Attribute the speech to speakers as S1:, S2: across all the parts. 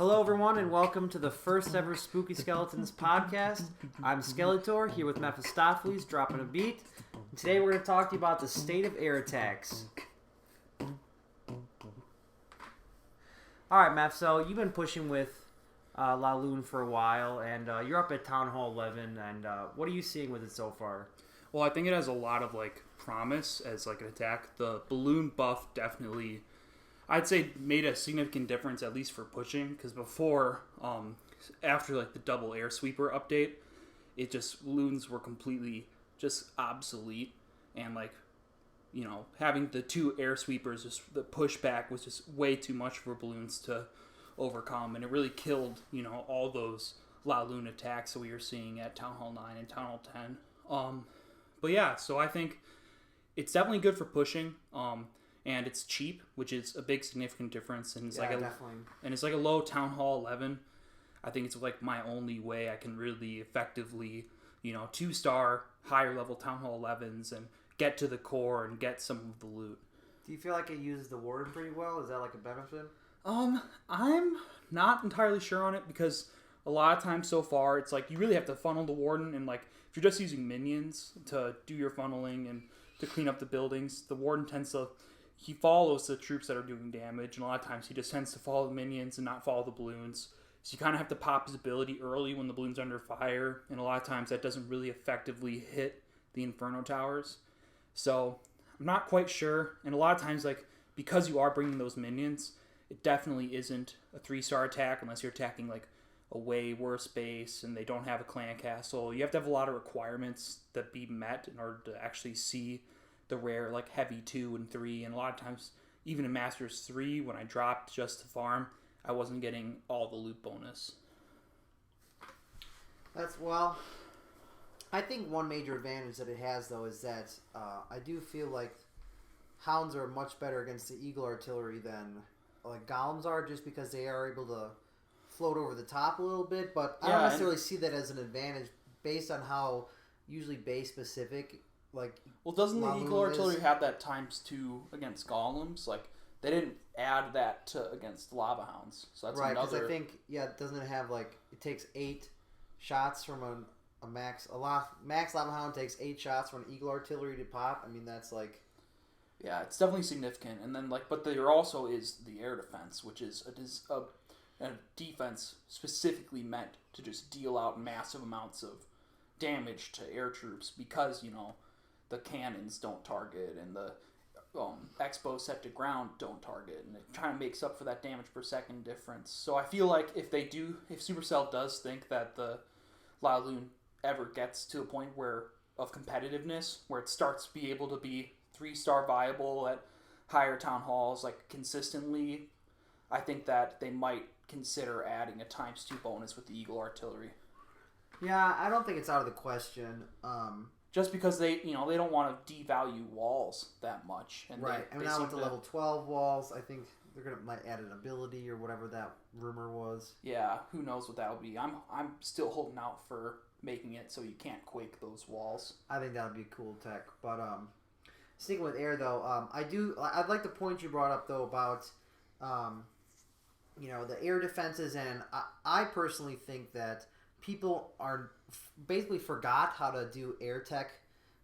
S1: Hello, everyone, and welcome to the first ever Spooky Skeletons podcast. I'm Skeletor, here with Mephistopheles, dropping a beat. Today we're going to talk to you about the state of air attacks. Alright, Meph, so you've been pushing with Laloon for a while, and you're up at Town Hall 11, and what are you seeing with it so far?
S2: Well, I think it has a lot of, promise as, an attack. The balloon buff definitely, I'd say, made a significant difference, at least for pushing, because before, after, the double air sweeper update, balloons were completely just obsolete, and, having the two air sweepers, the pushback was just way too much for balloons to overcome, and it really killed, all those Laloon attacks that we were seeing at Town Hall 9 and Town Hall 10. But yeah, so I think it's definitely good for pushing, and it's cheap, which is a big significant difference, and it's it's like a low Town Hall 11. I think it's my only way I can really effectively, 2-star, higher level Town Hall 11s and get to the core and get some of the loot.
S1: Do you feel like it uses the warden pretty well? Is that a benefit?
S2: I'm not entirely sure on it because a lot of times so far it's you really have to funnel the warden, and if you're just using minions to do your funneling and to clean up the buildings, the warden he follows the troops that are doing damage, and a lot of times he just tends to follow the minions and not follow the balloons. So you kind of have to pop his ability early when the balloon's under fire, and a lot of times that doesn't really effectively hit the Inferno Towers. So I'm not quite sure, and a lot of times because you are bringing those minions, it definitely isn't a 3-star attack unless you're attacking a way worse base and they don't have a clan castle. You have to have a lot of requirements that be met in order to actually see the rare heavy 2 and 3, and a lot of times even in Masters 3 when I dropped just to farm, I wasn't getting all the loot bonus.
S3: I think one major advantage that it has though is that I do feel like hounds are much better against the eagle artillery than golems are, just because they are able to float over the top a little bit, but I don't necessarily see that as an advantage based on how usually base specific
S2: doesn't the eagle artillery have that ×2 against golems? They didn't add that to against lava hounds, so that's
S3: right,
S2: another.
S3: Because I think doesn't it have it takes 8 shots from a max max lava hound takes 8 shots from an eagle artillery to pop. I mean that's
S2: yeah, it's definitely significant, and then but there also is the air defense, which is a defense specifically meant to just deal out massive amounts of damage to air troops because the cannons don't target and the Expo set to ground don't target, and it kind of makes up for that damage per second difference. So I feel if Supercell does think that the Laloon ever gets to a point of competitiveness where it starts to be able to be 3-star viable at higher town halls consistently, I think that they might consider adding a ×2 bonus with the eagle artillery.
S3: Yeah, I don't think it's out of the question.
S2: Just because they don't want to devalue walls that much, and
S3: right. And now with the level 12 walls, I think they're might add an ability or whatever that rumor was.
S2: Yeah, who knows what that'll be. I'm still holding out for making it so you can't quake those walls.
S3: I think that would be a cool tech. But sticking with air though, I'd like the point you brought up though about the air defenses, and I personally think that people are basically forgot how to do air tech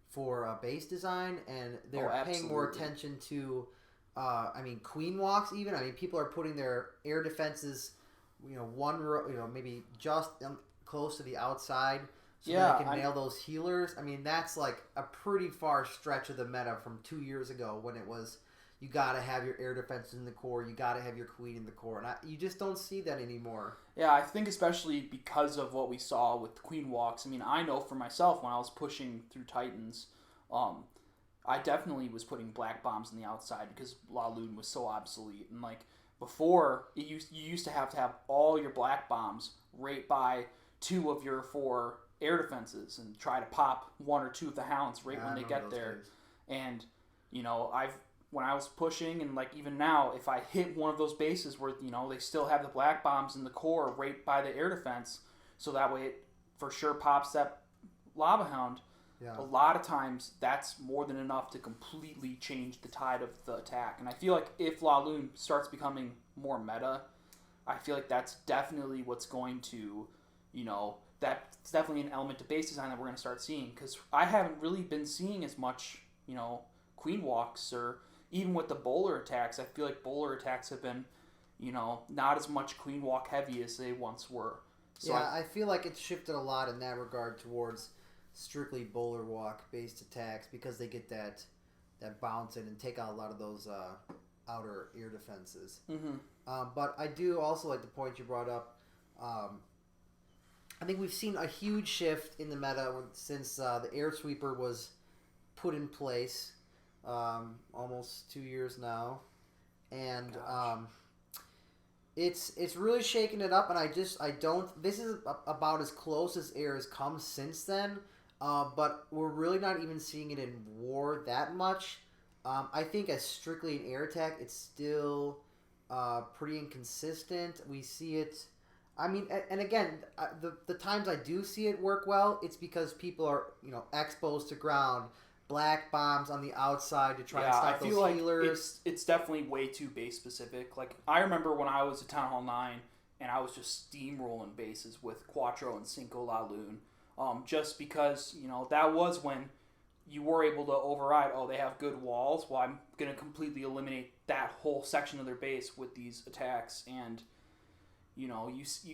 S3: for base design, and they're paying more attention to queen walks even. I mean, people are putting their air defenses one row, maybe just close to the outside so that they can nail those healers. I mean, that's a pretty far stretch of the meta from 2 years ago when it was you got to have your air defenses in the core, you got to have your queen in the core, and you just don't see that anymore.
S2: Yeah, I think especially because of what we saw with the queen walks. I mean, I know for myself when I was pushing through Titans, I definitely was putting black bombs on the outside because Laloon was so obsolete. And before, you used to have all your black bombs right by 2 of your 4 air defenses and try to pop 1 or 2 of the hounds when they get there.
S3: Days.
S2: And when I was pushing, and even now, if I hit one of those bases where they still have the black bombs in the core right by the air defense, so that way it for sure pops that lava hound. Yeah. A lot of times that's more than enough to completely change the tide of the attack. And I feel if Laloon starts becoming more meta, I feel like that's definitely what's going to, that's definitely an element to base design that we're going to start seeing. Because I haven't really been seeing as much, queen walks, or even with the bowler attacks. I feel like bowler attacks have been, not as much queen walk heavy as they once were.
S3: So yeah, I feel like it's shifted a lot in that regard towards strictly bowler walk based attacks, because they get that bounce in and take out a lot of those outer air defenses.
S2: Mm-hmm.
S3: But I do also like the point you brought up. I think we've seen a huge shift in the meta since the air sweeper was put in place almost 2 years now, and it's really shaken it up. And I don't. This is about as close as air has come since then. But we're really not even seeing it in war that much. I think as strictly an air attack, it's still pretty inconsistent. We see it. I mean, and again, the times I do see it work well, it's because people are exposed to ground, black bombs on the outside to try and stop those healers.
S2: Like it's definitely way too base specific. Like I remember when I was at Town Hall 9 and I was just steamrolling bases with Quattro and Cinco La Lune. Just because, that was when you were able to override, they have good walls. Well, I'm going to completely eliminate that whole section of their base with these attacks. And, you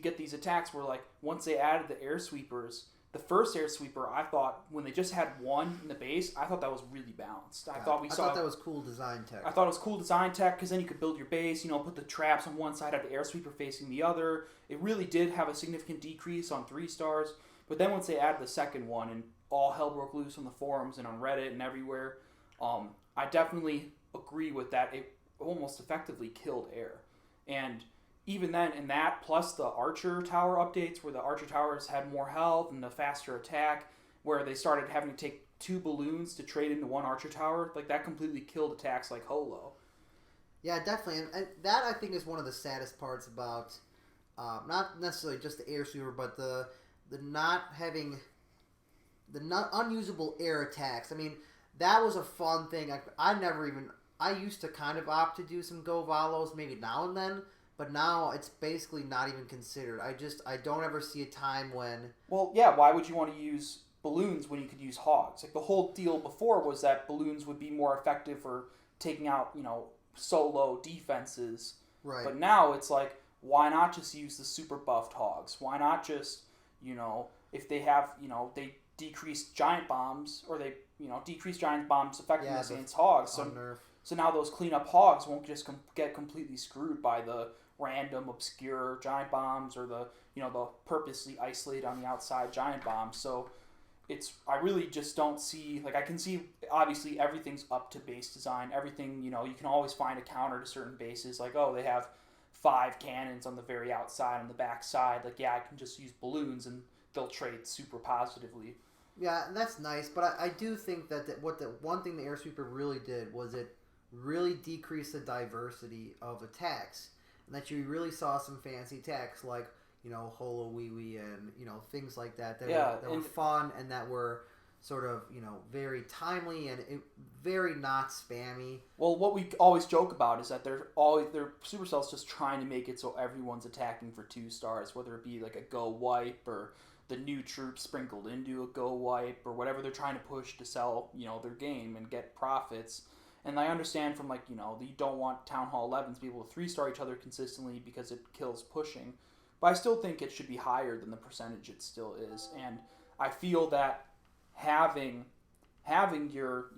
S2: get these attacks where, like, once they added the air sweepers, the first air sweeper, I thought, when they just had one in the base, I thought that was really balanced. I thought
S3: that was cool design tech.
S2: I thought it was cool design tech because then you could build your base, put the traps on one side, have the air sweeper facing the other. It really did have a significant decrease on 3 stars. But then once they added the second one and all hell broke loose on the forums and on Reddit and everywhere, I definitely agree with that. It almost effectively killed air. And even then, in that, plus the Archer Tower updates, where the Archer Towers had more health and the faster attack, where they started having to take 2 balloons to trade into 1 Archer Tower, like that completely killed attacks like Holo.
S3: Yeah, definitely. And that, I think, is one of the saddest parts about, not necessarily just the air sweeper, but the not unusable air attacks. I mean, that was a fun thing. I used to kind of opt to do some Go Valos maybe now and then, but now it's basically not even considered. I don't ever see a time when...
S2: Well, yeah, why would you want to use balloons when you could use hogs? Like, the whole deal before was that balloons would be more effective for taking out, solo defenses.
S3: Right.
S2: But now it's like, why not just use the super buffed hogs? Why not just, if they have, they decrease giant bombs, or they, decrease giant bombs effectiveness against hogs. So now those cleanup hogs won't just get completely screwed by the random obscure giant bombs or the the purposely isolated on the outside giant bombs. So I really just don't see, like, I can see obviously everything's up to base design. Everything, you can always find a counter to certain bases, like, they have 5 cannons on the very outside, on the back side. Like, yeah, I can just use balloons and they'll trade super positively.
S3: Yeah, and that's nice, but I do think that the one thing the air sweeper really did was it really decreased the diversity of attacks, and that you really saw some fancy attacks like Holo Wee Wee and things like that were fun and that were sort of very timely and very not spammy.
S2: Well, what we always joke about is that they're Supercell's just trying to make it so everyone's attacking for 2 stars, whether it be like a go wipe or the new troops sprinkled into a go wipe or whatever they're trying to push to sell their game and get profits. And I understand from, you don't want Town Hall 11s to be able to 3-star each other consistently because it kills pushing. But I still think it should be higher than the percentage it still is. And I feel that having your,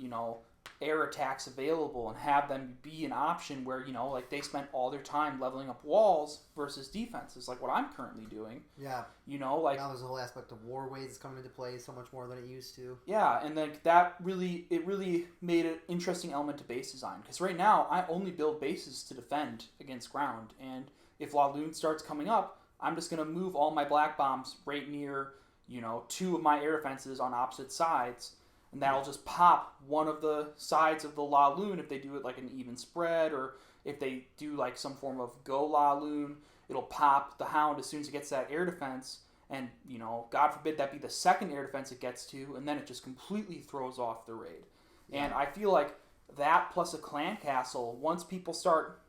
S2: air attacks available and have them be an option where, like, they spent all their time leveling up walls versus defenses, like what I'm currently doing.
S3: Yeah.
S2: Like...
S3: Now there's a whole aspect of war waves coming into play so much more than it used to.
S2: Yeah, and like that really made an interesting element to base design. Because right now, I only build bases to defend against ground. And if La Lune starts coming up, I'm just going to move all my black bombs right near, 2 of my air defenses on opposite sides. And that'll just pop one of the sides of the La Lune if they do it like an even spread, or if they do like some form of go La Lune, it'll pop the Hound as soon as it gets that air defense. And, God forbid that be the second air defense it gets to, and then it just completely throws off the raid. Yeah. And I feel like that plus a clan castle, once people start,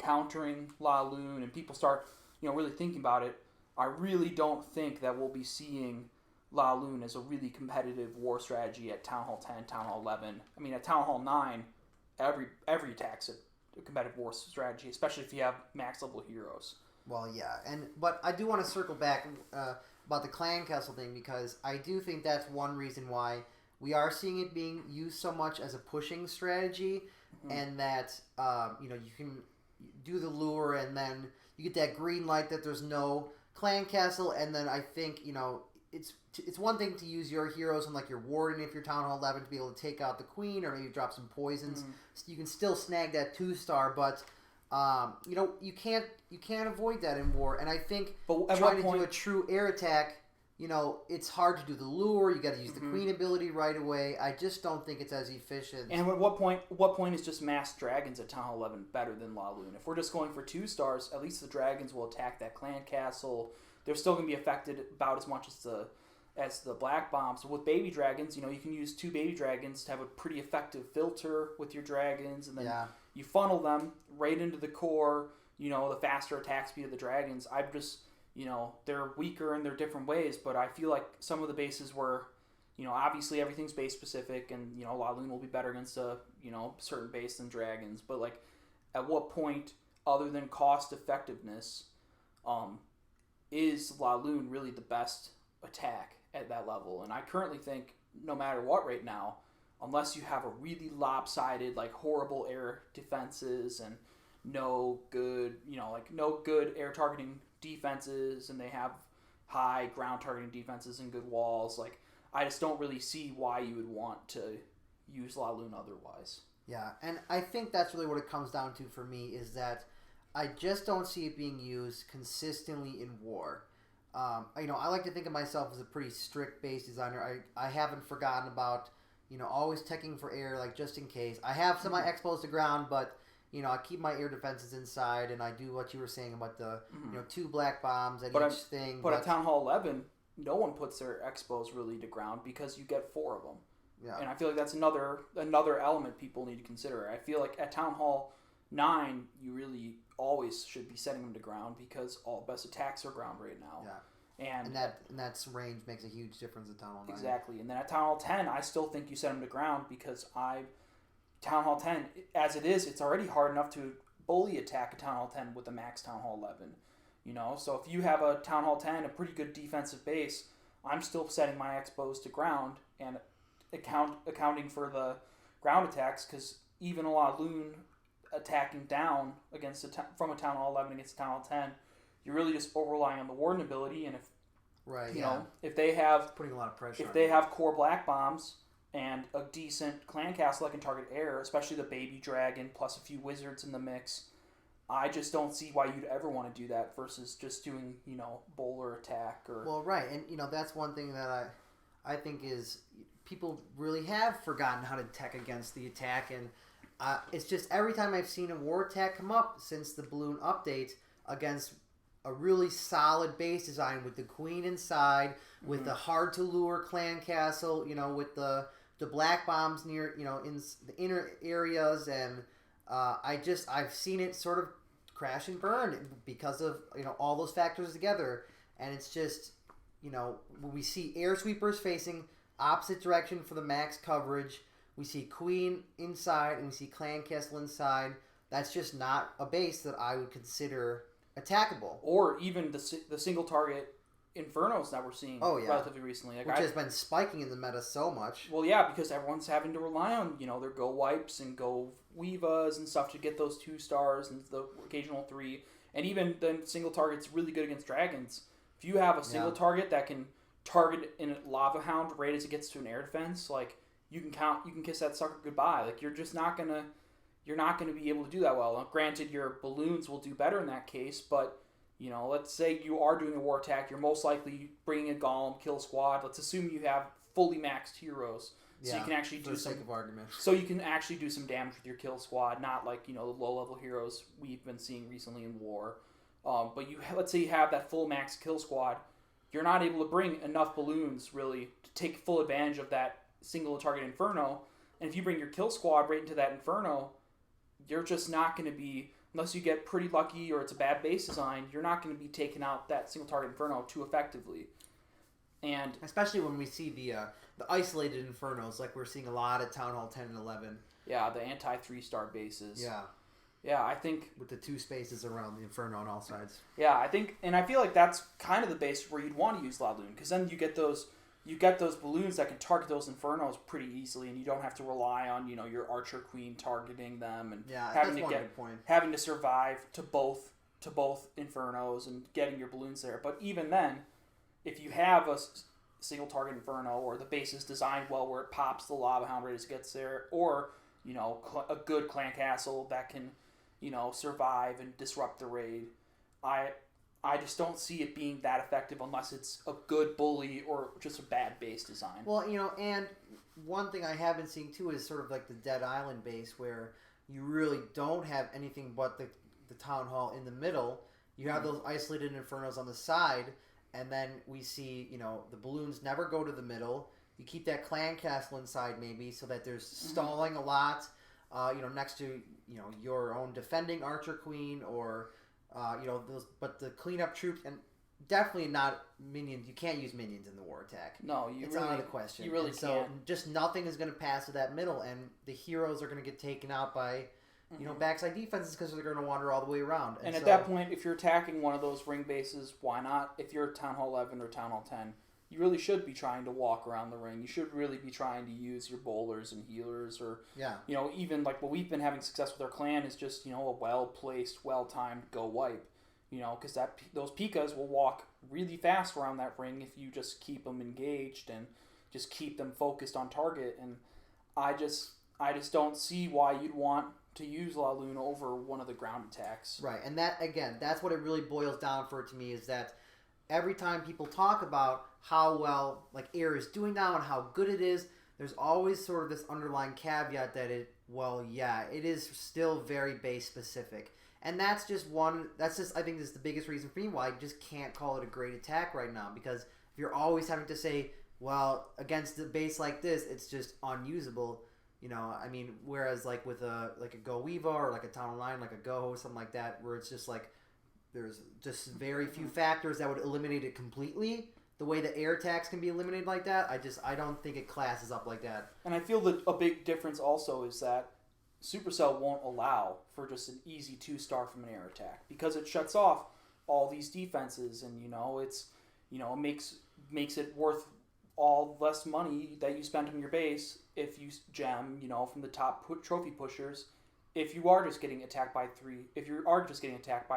S2: countering La Lune and people start, really thinking about it, I really don't think that we'll be seeing La Lune as a really competitive war strategy at Town Hall 10, Town Hall 11. I mean, at Town Hall 9, every attack's a competitive war strategy, especially if you have max level heroes.
S3: Well, yeah, but I do want to circle back about the clan castle thing, because I do think that's one reason why we are seeing it being used so much as a pushing strategy, and that you can do the lure, and then you get that green light that there's no clan castle, and then I think it's one thing to use your heroes and like your warden if you're Town Hall 11 to be able to take out the queen, or maybe drop some poisons. So you can still snag that 2-star, but you can't avoid that in war. And I think trying to do a true air attack, it's hard to do the lure. You got to use the queen ability right away. I just don't think it's as efficient.
S2: And at what point is just mass dragons at Town Hall 11 better than La Lune? If we're just going for 2 stars, at least the dragons will attack that clan castle. They're still going to be affected about as much as the black bombs. With baby dragons, you can use 2 baby dragons to have a pretty effective filter with your dragons, and then you funnel them right into the core. The faster attack speed of the dragons. I'm just, they're weaker in their different ways, but I feel like some of the bases were, obviously everything's base specific, and La Lune will be better against a certain base than dragons. But like, at what point, other than cost effectiveness, is La Lune really the best attack at that level? And I currently think no matter what right now, unless you have a really lopsided, like horrible air defenses and no good air targeting defenses, and they have high ground targeting defenses and good walls, like I just don't really see why you would want to use La Lune otherwise.
S3: Yeah, and I think that's really what it comes down to for me, is that I just don't see it being used consistently in war. I like to think of myself as a pretty strict base designer. I haven't forgotten about, always teching for air, like just in case. I have some of my expos to ground, but, I keep my air defenses inside, and I do what you were saying about the, 2 black bombs at each thing.
S2: But at Town Hall 11, no one puts their expos really to ground because you get 4 of them. Yeah. And I feel like that's another element people need to consider. I feel like at Town Hall 9, you really always should be setting them to ground because all the best attacks are ground right now.
S3: Yeah. And that range makes a huge difference at Town Hall 9.
S2: Exactly. And then at Town Hall 10, I still think you set them to ground because Town Hall 10, as it is, it's already hard enough to bully attack a Town Hall 10 with a max Town Hall 11. So if you have a Town Hall 10, a pretty good defensive base, I'm still setting my expos to ground and accounting for the ground attacks, because even a La Lune attacking down from a Town Hall 11 against a Town Hall 10, you're really just over-relying on the warden ability, and if they have
S3: putting a lot of pressure.
S2: If they have core black bombs and a decent clan castle that can target air, especially the baby dragon plus a few wizards in the mix, I just don't see why you'd ever want to do that versus just doing bowler attack or.
S3: Well, right, and that's one thing that I think is people really have forgotten how to tech against the attack, and it's just every time I've seen a war attack come up since the balloon update against a really solid base design with the queen inside, with the hard to lure clan castle, with the black bombs near, in the inner areas, and I've seen it sort of crash and burn because of all those factors together, and it's just when we see air sweepers facing opposite direction for the max coverage, we see queen inside and we see clan castle inside. That's just not a base that I would consider attackable.
S2: Or even the single target Infernos that we're seeing relatively recently.
S3: Which has been spiking in the meta so much.
S2: Well, yeah, because everyone's having to rely on, their Go Wipes and Go Weavas and stuff to get those 2 stars and the occasional 3. And even the single target's really good against dragons. If you have a single target that can target in a Lava Hound right as it gets to an air defense, like, you can kiss that sucker goodbye. Like, you're just not gonna be able to do that well. Now, granted, your balloons will do better in that case, but let's say you are doing a war attack, you're most likely bringing a golem kill squad. Let's assume you have fully maxed heroes, so you can actually do some. For the sake of argument. So you can actually do some damage with your kill squad, not like the low level heroes we've been seeing recently in war. But let's say you have that full max kill squad, you're not able to bring enough balloons really to take full advantage of that single target Inferno. And if you bring your kill squad right into that Inferno, you're just not going to be unless you get pretty lucky or it's a bad base design, you're not going to be taking out that single target Inferno too effectively. And
S3: especially when we see the isolated Infernos, like we're seeing a lot at Town Hall 10 and 11.
S2: Yeah, the anti 3-star bases.
S3: Yeah.
S2: Yeah, I think...
S3: with the 2 spaces around the Inferno on all sides.
S2: Yeah, I think... and I feel like that's kind of the base where you'd want to use Laloon, because then you get those balloons that can target those Infernos pretty easily, and you don't have to rely on, your Archer Queen targeting them and having to survive to both Infernos and getting your balloons there. But even then, if you have a single target Inferno, or the base is designed well where it pops the Lava Hound right as it gets there, or a good clan castle that can survive and disrupt the raid, I just don't see it being that effective unless it's a good bully or just a bad base design.
S3: Well, and one thing I have been seeing too is sort of like the Dead Island base, where you really don't have anything but the Town Hall in the middle. You have those isolated Infernos on the side, and then we see, the balloons never go to the middle. You keep that clan castle inside maybe so that there's stalling a lot, next to, your own defending Archer Queen or, but the cleanup troops, and definitely not minions. You can't use minions in the war attack.
S2: No,
S3: it's out of the question.
S2: You really can't.
S3: So just nothing is going to pass to that middle, and the heroes are going to get taken out by... backside defenses because they're going to wander all the way around.
S2: And at that point, if you're attacking one of those ring bases, why not? If you're Town Hall 11 or Town Hall 10, you really should be trying to walk around the ring. You should really be trying to use your bowlers and healers, or even like what we've been having success with our clan is just a well-placed, well-timed go wipe. Because those P.K.s will walk really fast around that ring if you just keep them engaged and just keep them focused on target. And I just don't see why you'd want to use Laloon over one of the ground attacks.
S3: Right, and that, again, that's what it really boils down for to me, is that every time people talk about how well, air is doing now and how good it is, there's always sort of this underlying caveat that it is still very base specific. And I think this is the biggest reason for me why I just can't call it a great attack right now, because if you're always having to say, well, against a base like this, it's just unusable. Whereas with a Go Weeva or a Town Line, like a Go or something like that, where it's just there's just very few factors that would eliminate it completely. The way the air attacks can be eliminated like that, I don't think it classes up like that.
S2: And I feel that a big difference also is that Supercell won't allow for just an easy 2-star from an air attack, because it shuts off all these defenses, and it makes it worth all less money that you spent on your base if you gem, from the top trophy pushers, if you are just getting attacked by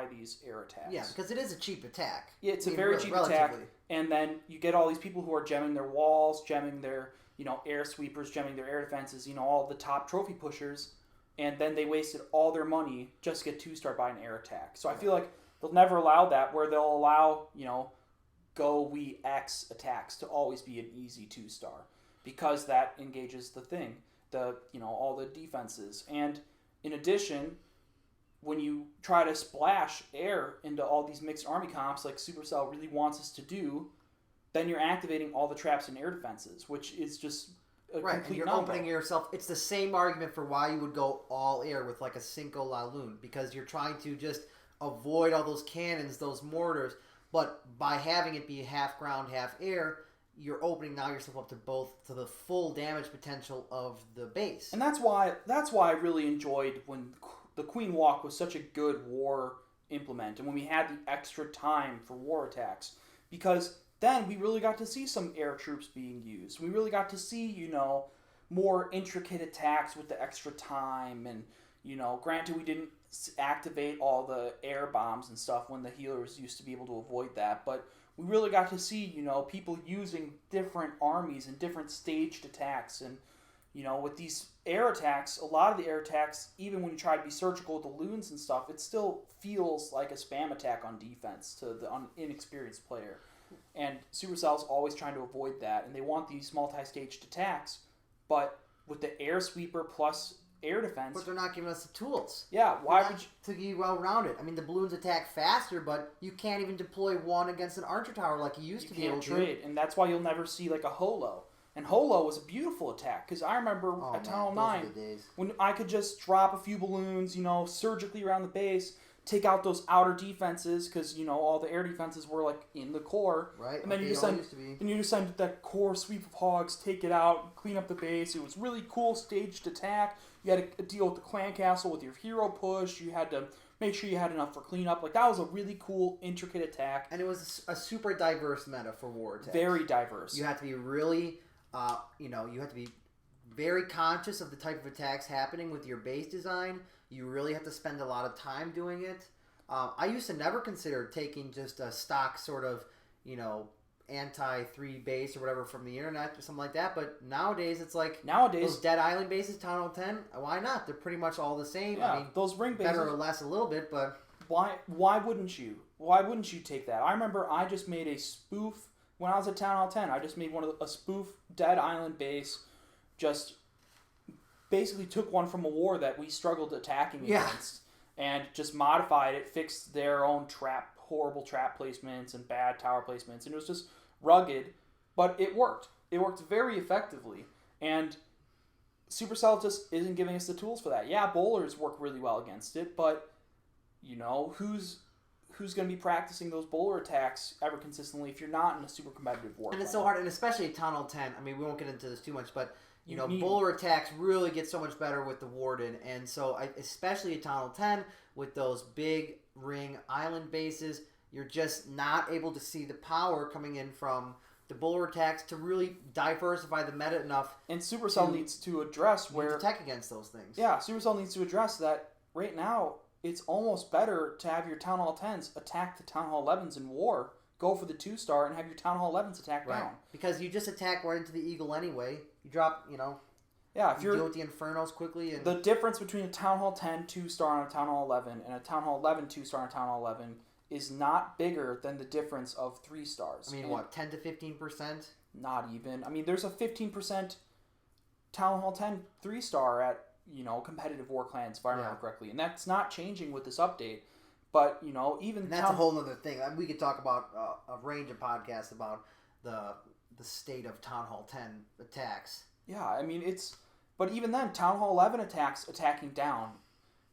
S2: these air attacks.
S3: Yeah, because it is a cheap attack.
S2: Yeah, it's a very cheap attack, and then you get all these people who are gemming their walls, gemming their, air sweepers, gemming their air defenses, all the top trophy pushers, and then they wasted all their money just to get 2-star by an air attack. So I feel like they'll never allow that, where they'll allow, Go We X attacks to always be an easy 2-star, because that engages all the defenses. And in addition, when you try to splash air into all these mixed army comps like Supercell really wants us to do, then you're activating all the traps and air defenses, which is just a
S3: right,
S2: complete
S3: and you're
S2: no-no.
S3: opening yourself. It's the same argument for why you would go all air with a Cinco Laloon, because you're trying to just avoid all those cannons, those mortars. But by having it be half ground, half air, you're opening now yourself up to the full damage potential of the base.
S2: And that's why I really enjoyed when the Queen Walk was such a good war implement, and when we had the extra time for war attacks, because then we really got to see some air troops being used. We really got to see, more intricate attacks with the extra time, and, granted we didn't activate all the air bombs and stuff when the healers used to be able to avoid that, but we really got to see, people using different armies and different staged attacks. And, with these air attacks, a lot of the air attacks, even when you try to be surgical with the loons and stuff, it still feels like a spam attack on defense to the inexperienced player. And Supercell's always trying to avoid that, and they want these multi-staged attacks, but with the air sweeper plus air defense...
S3: But they're not giving us the tools.
S2: Yeah, why would you...
S3: To be well-rounded. I mean, the balloons attack faster, but you can't even deploy one against an archer tower like you used to be able to.
S2: You can't trade, and that's why you'll never see, a holo. And Holo was a beautiful attack because I remember at Town Hall 9 when I could just drop a few balloons, surgically around the base, take out those outer defenses because all the air defenses were like in the core,
S3: right?
S2: And then you just send that core sweep of hogs, take it out, clean up the base. It was really cool staged attack. You had to deal with the clan castle with your hero push. You had to make sure you had enough for cleanup. Like that was a really cool, intricate attack,
S3: and it was a super diverse meta for war attacks.
S2: Very diverse.
S3: You have to be really. You have to be very conscious of the type of attacks happening with your base design. You really have to spend a lot of time doing it. I used to never consider taking just a stock sort of, anti-3 base or whatever from the internet or something like that. But nowadays, it's like those Dead Island bases, Town Hall 10, why not? They're pretty much all the same.
S2: Yeah,
S3: I mean,
S2: those ring bases,
S3: better or less a little bit, but...
S2: Why wouldn't you? Why wouldn't you take that? I remember I just made a spoof... When I was at Town Hall 10, I just made a spoof Dead Island base. Just basically took one from a war that we struggled attacking against, and just modified it, fixed their own horrible trap placements and bad tower placements, and it was just rugged, but it worked. It worked very effectively, and Supercell just isn't giving us the tools for that. Yeah, bowlers work really well against it, but who's going to be practicing those bowler attacks ever consistently if you're not in a super competitive war?
S3: And it's so hard, and especially at Town Hall 10. I mean, we won't get into this too much, but bowler attacks really get so much better with the Warden, and so especially at Town Hall 10 with those big ring island bases, you're just not able to see the power coming in from the bowler attacks to really diversify the meta enough.
S2: And Supercell needs to address where
S3: attack against those things.
S2: Yeah, Supercell needs to address that right now. It's almost better to have your Town Hall 10s attack the Town Hall 11s in war, go for the 2-star, and have your Town Hall 11s attack down.
S3: Because you just attack right into the Eagle anyway. You drop,
S2: Yeah, if
S3: you deal with the Infernos quickly. And
S2: the difference between a Town Hall 10 2-star and a Town Hall 11 and a Town Hall 11 2-star and a Town Hall 11 is not bigger than the difference of 3 stars.
S3: I mean, what, 10 to 15%?
S2: Not even. I mean, there's a 15% Town Hall 10 3-star at competitive war clans, if I remember correctly. And that's not changing with this update. But, even...
S3: And that's a whole other thing. We could talk about a range of podcasts about the state of Town Hall 10 attacks.
S2: Yeah, I mean, it's... But even then, Town Hall 11 attacking down.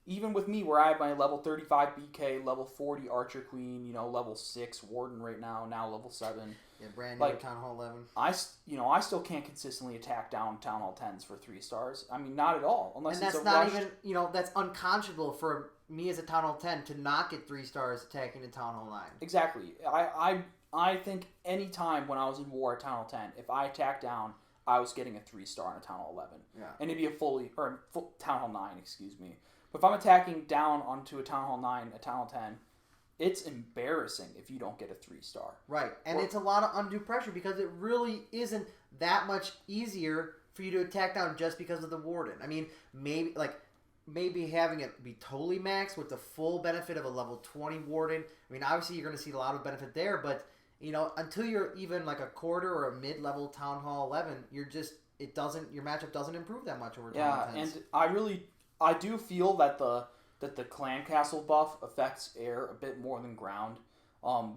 S2: Even with me, where I have my level 35 BK, level 40 Archer Queen, level 6 Warden right now level 7.
S3: Yeah, brand new Town Hall 11.
S2: I still can't consistently attack down Town Hall 10s for 3 stars. I mean, not at all. Unless
S3: and
S2: it's
S3: that's
S2: not
S3: rushed... even, that's unconscionable for me as a Town Hall 10 to not get 3 stars attacking the Town Hall 9.
S2: Exactly. I think any time when I was in war at Town Hall 10, if I attacked down, I was getting a 3-star on a Town Hall 11.
S3: Yeah.
S2: And it'd be a full Town Hall 9, excuse me. But if I'm attacking down onto a Town Hall 9, a Town Hall 10, it's embarrassing if you don't get a 3-star.
S3: Right. And it's a lot of undue pressure because it really isn't that much easier for you to attack down just because of the Warden. I mean, maybe having it be totally maxed with the full benefit of a level 20 Warden. I mean, obviously you're going to see a lot of benefit there, but until you're even like a quarter or a mid-level Town Hall 11, your matchup doesn't improve that much over time.
S2: Yeah, and I do feel that the clan castle buff affects air a bit more than ground.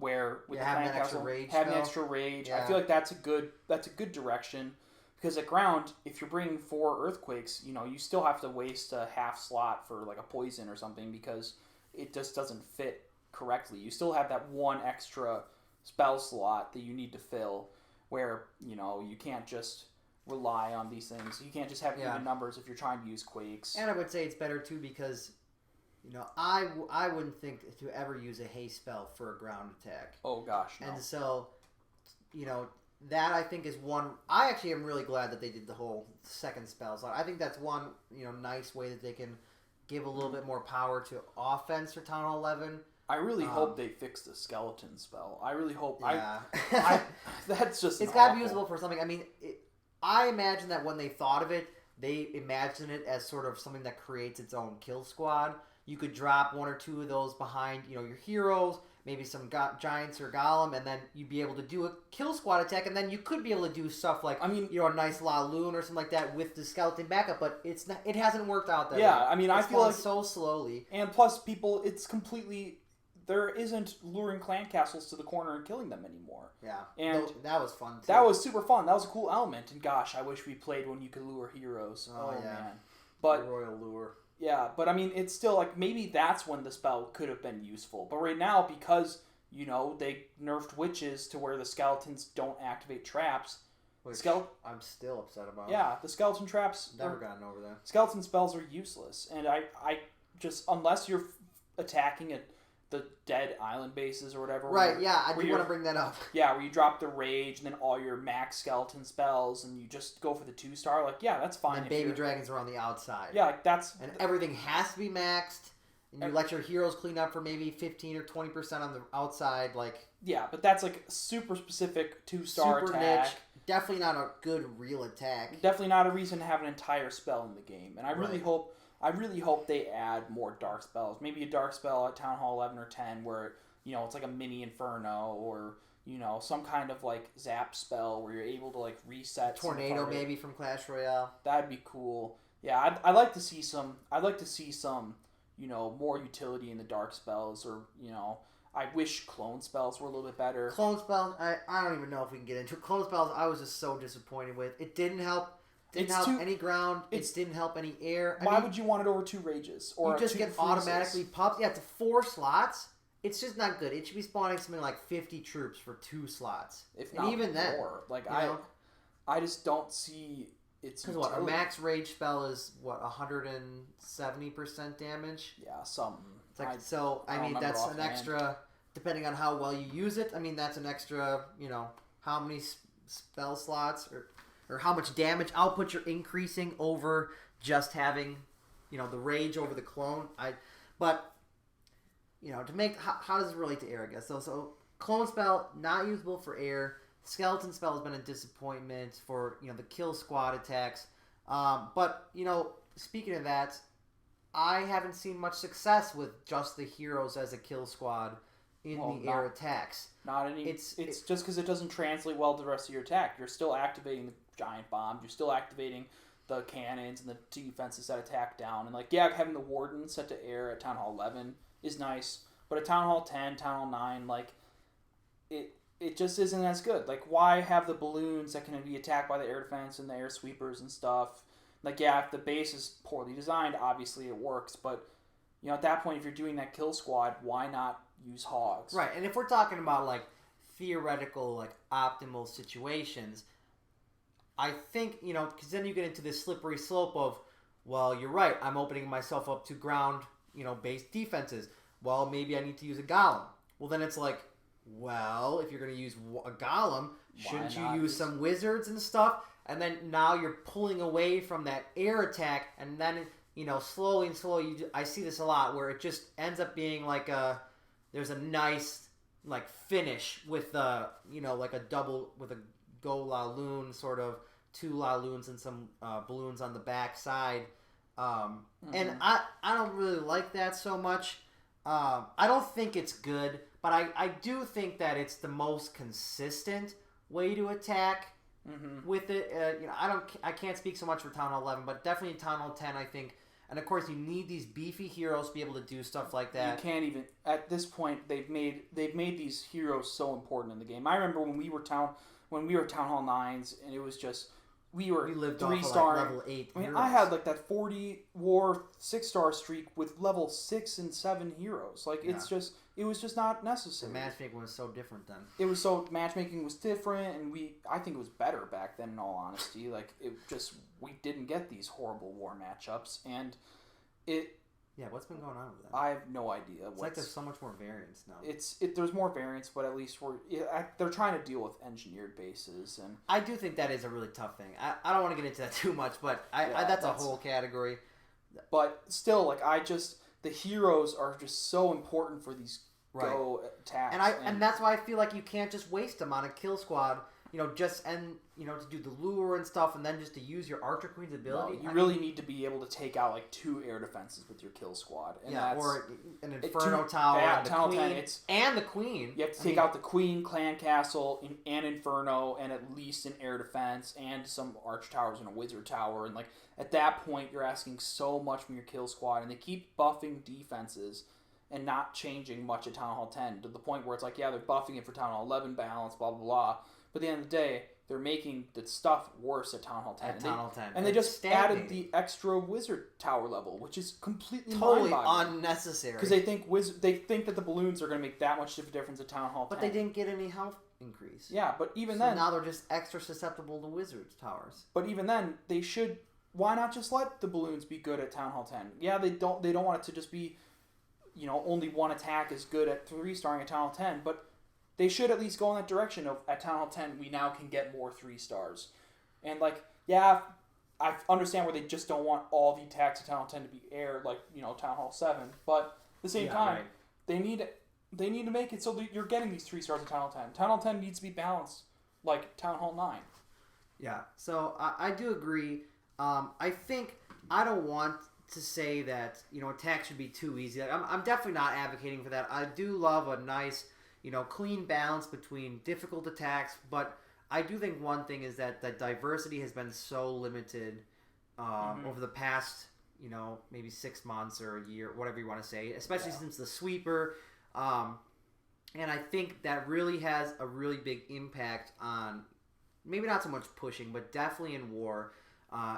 S2: Where with the clan castle having extra rage, I feel like that's a good direction. Because at ground, if you're bringing 4 earthquakes, you still have to waste a half slot for like a poison or something because it just doesn't fit correctly. You still have that one extra spell slot that you need to fill, where you can't just rely on these things. You can't just have even numbers if you're trying to use quakes.
S3: And I would say it's better too because I wouldn't think to ever use a haste spell for a ground attack.
S2: Oh gosh, no.
S3: And so that I think is one. I actually am really glad that they did the whole second spell slot. I think that's one nice way that they can give a little bit more power to offense for Town Hall 11.
S2: I really hope they fix the skeleton spell. I really hope.
S3: Yeah.
S2: That's just.
S3: It's got to be usable for something. I mean, I imagine that when they thought of it, they imagined it as sort of something that creates its own kill squad. You could drop 1 or 2 of those behind, your heroes, maybe some giants or golem, and then you'd be able to do a kill squad attack, and then you could be able to do stuff like, a nice La Lune or something like that with the skeleton backup, but it hasn't worked out that way.
S2: I mean, I feel like
S3: so slowly.
S2: And plus, it's completely there isn't luring clan castles to the corner and killing them anymore.
S3: Yeah,
S2: and
S3: that was fun too.
S2: That was super fun. That was a cool element. And gosh, I wish we played when you could lure heroes. Oh yeah. Man, but
S3: the royal lure.
S2: Yeah, but I mean, it's still like maybe that's when the spell could have been useful. But right now, because they nerfed witches to where the skeletons don't activate traps.
S3: Which I'm still upset about.
S2: Yeah, the skeleton traps.
S3: Never gotten over that.
S2: Skeleton spells are useless, and I just unless you're attacking the dead island bases or whatever.
S3: Right. Yeah, I do want to bring that up.
S2: Yeah, where you drop the rage and then all your max skeleton spells, and you just go for the 2-star. Like, yeah, that's fine.
S3: And baby dragons are on the outside.
S2: Yeah, like that's
S3: and everything has to be maxed. And you let your heroes clean up for maybe 15 or 20% on the outside, like.
S2: Yeah, but that's like super specific 2-star
S3: super
S2: attack.
S3: Niche. Definitely not a good real attack.
S2: Definitely not a reason to have an entire spell in the game. And I really hope they add more dark spells. Maybe a dark spell at Town Hall 11 or 10 where it's like a mini Inferno or some kind of like zap spell where you're able to like reset.
S3: Tornado maybe from Clash Royale.
S2: That'd be cool. Yeah, I'd like to see some. I'd like to see some. More utility in the dark spells, or I wish clone spells were a little bit better.
S3: Clone spells, I don't even know if we can get into clone spells. I was just so disappointed with. It didn't help. Any ground. It didn't help any air.
S2: Why would you want it over 2 rages? Or
S3: you just get automatically popped. Yeah, to 4 slots. It's just not good. It should be spawning something like 50 troops for 2 slots.
S2: If not even more. Like I just don't see.
S3: Because a max rage spell is 170% damage.
S2: Yeah, something.
S3: It's like that's an extra. Depending on how well you use it, I mean that's an extra. How many spell slots or how much damage output you're increasing over just having, the rage over the clone. To make how does it relate to air? I guess so. Clone spell not usable for air. Skeleton spell has been a disappointment for the kill squad attacks, but speaking of that, I haven't seen much success with just the heroes as a kill squad in the air attacks.
S2: Not any. It's just because it doesn't translate well to the rest of your attack. You're still activating the giant bombs. You're still activating the cannons and the defenses that attack down. And having the warden set to air at Town Hall 11 is nice, but at Town Hall 10, Town Hall 9, it just isn't as good. Like, why have the balloons that can be attacked by the air defense and the air sweepers and stuff? Like, yeah, if the base is poorly designed, obviously it works. But, at that point, if you're doing that kill squad, why not use hogs?
S3: Right, and if we're talking about, theoretical, optimal situations, I think, because then you get into this slippery slope of, well, you're right, I'm opening myself up to ground, based defenses. Well, maybe I need to use a golem. Well, then it's like, well, if you're going to use a golem, shouldn't you use some wizards and stuff? And then now you're pulling away from that air attack, and then, slowly, I see this a lot, where it just ends up being there's a nice, finish with, a double, with a go la loon, sort of, 2 la loons and some balloons on the back side. And I don't really like that so much. I don't think it's good. But I do think that it's the most consistent way to attack with it. I can't speak so much for Town Hall 11, but definitely Town Hall 10, I think. And of course, you need these beefy heroes to be able to do stuff like that.
S2: You can't even at this point. They've made these heroes so important in the game. I remember when we were Town Hall 9s, and it was just. We lived 3-star
S3: level 8.
S2: I mean, I had that 40 war 6-star streak with level 6 and 7 heroes. It was just not necessary.
S3: The matchmaking was so different then.
S2: Matchmaking was different, and I think it was better back then. In all honesty, we didn't get these horrible war matchups, and it.
S3: Yeah, what's been going on with that?
S2: I have no idea.
S3: It's there's so much more variance now.
S2: There's more variance, but at least they're trying to deal with engineered bases, and
S3: I do think that is a really tough thing. I don't want to get into that too much, but that's a whole category.
S2: But still, the heroes are just so important for these go attacks,
S3: and that's why I feel like you can't just waste them on a kill squad. To do the lure and stuff, and then just to use your Archer Queen's ability.
S2: No, you really need to be able to take out 2 air defenses with your kill squad. And
S3: or an Inferno Tower and the Queen. And the Queen.
S2: You have to take out the Queen, Clan Castle, and Inferno, and at least an air defense, and some Arch Towers and a Wizard Tower. And at that point, you're asking so much from your kill squad, and they keep buffing defenses. and not changing much at Town Hall 10 to the point where it's like, yeah, they're buffing it for Town Hall 11 balance, blah, blah, blah. But at the end of the day, they're making the stuff worse at Town Hall 10.
S3: At Town Hall 10.
S2: And they just added the extra wizard tower level, which is completely
S3: totally
S2: mind-boggling.
S3: unnecessary.
S2: Because they think that the balloons are going to make that much of a difference at Town Hall 10.
S3: But they didn't get any health increase.
S2: Yeah, but even
S3: so
S2: then...
S3: now they're just extra susceptible to wizard towers.
S2: But even then, they should... Why not just let the balloons be good at Town Hall 10? Yeah, they don't want it to just be, only one attack is good at 3-starring at Town Hall 10, but they should at least go in that direction of, at Town Hall 10, we now can get more 3-stars. And, I understand where they just don't want all the attacks at Town Hall 10 to be air, Town Hall 7, but at the same time, they need to make it so that you're getting these 3-stars at Town Hall 10. Town Hall 10 needs to be balanced like Town Hall 9.
S3: Yeah, so I do agree. I think I don't want to say that attacks should be too easy. I'm definitely not advocating for that. I do love a nice clean balance between difficult attacks, but I do think one thing is that the diversity has been so limited over the past maybe 6 months or a year, whatever you want to say, especially since the sweeper. And I think that really has a really big impact on maybe not so much pushing, but definitely in war.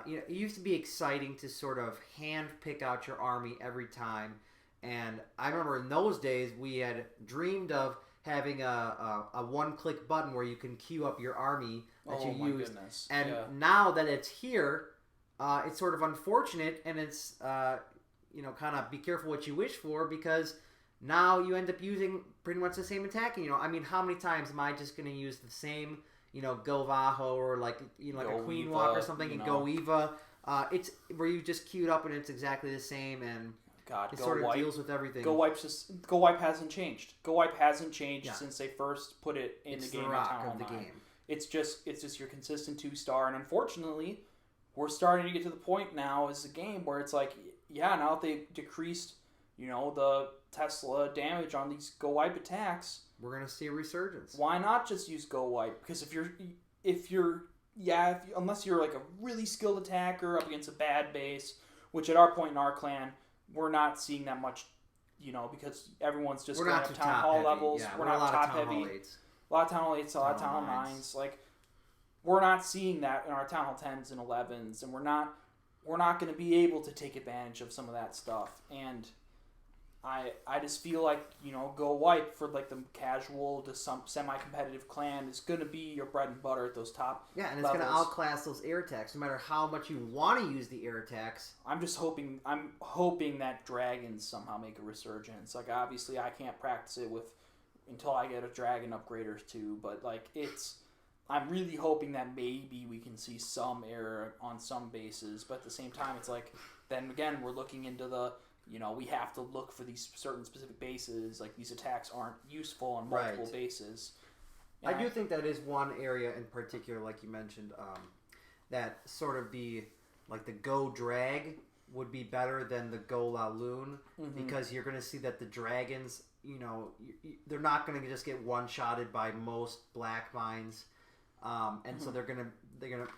S3: It used to be exciting to sort of hand pick out your army every time, and I remember in those days we had dreamed of having a one-click button where you can queue up your army that you use.
S2: Goodness.
S3: And now that it's here, it's sort of unfortunate, and it's kind of be careful what you wish for, because now you end up using pretty much the same attacking. How many times am I just going to use the same? Go Vaho or like a Queen
S2: Eva,
S3: Walk or something, and Go Eva. It's where you just queued up and it's exactly the same, and it sort of deals with everything.
S2: Go Wipe hasn't changed. Go Wipe hasn't changed since they first put it in the game.
S3: The rock
S2: at Town Hall
S3: of the
S2: 9.
S3: game.
S2: It's just your consistent 2-star, and unfortunately, we're starting to get to the point now as a game where it's like, now that they decreased, the Tesla damage on these Go Wipe attacks,
S3: we're gonna see a resurgence.
S2: Why not just use Go Wipe? Because unless you're like a really skilled attacker up against a bad base, which at our point in our clan, we're not seeing that much, because everyone's just going up Town Hall levels.
S3: Yeah,
S2: we're not top heavy. A lot of Town Hall 8s, a lot of Town Hall 9s. We're not seeing that in our Town Hall 10s and 11s, and we're not going to be able to take advantage of some of that stuff. And I just feel like, Go Wipe for the casual to some semi-competitive clan is going to be your bread and butter at those top
S3: and it's
S2: levels.
S3: going to outclass those air attacks no matter how much you want to use the air attacks.
S2: I'm hoping that dragons somehow make a resurgence. Obviously I can't practice it until I get a dragon upgrader too, but I'm really hoping that maybe we can see some air on some bases, but at the same time it's then again we're looking into the we have to look for these certain specific bases. These attacks aren't useful on multiple bases.
S3: And I do think that is one area in particular, like you mentioned, that sort of the Go Drag would be better than the Go La Lune, because you're going to see that the dragons, they're not going to just get one-shotted by most black mines. So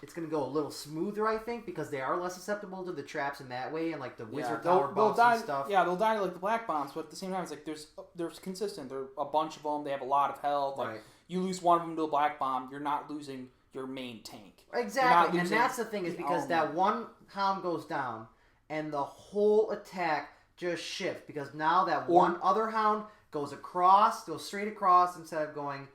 S3: it's gonna go a little smoother, I think, because they are less susceptible to the traps in that way, and the wizard tower buffs and stuff.
S2: Yeah, they'll die like the black bombs, but at the same time, it's they're consistent. There are a bunch of them. They have a lot of health. You lose one of them to a black bomb, you're not losing your main tank.
S3: Exactly, and that's the thing, is because that one hound goes down, and the whole attack just shifts, because now that one other hound goes straight across instead of going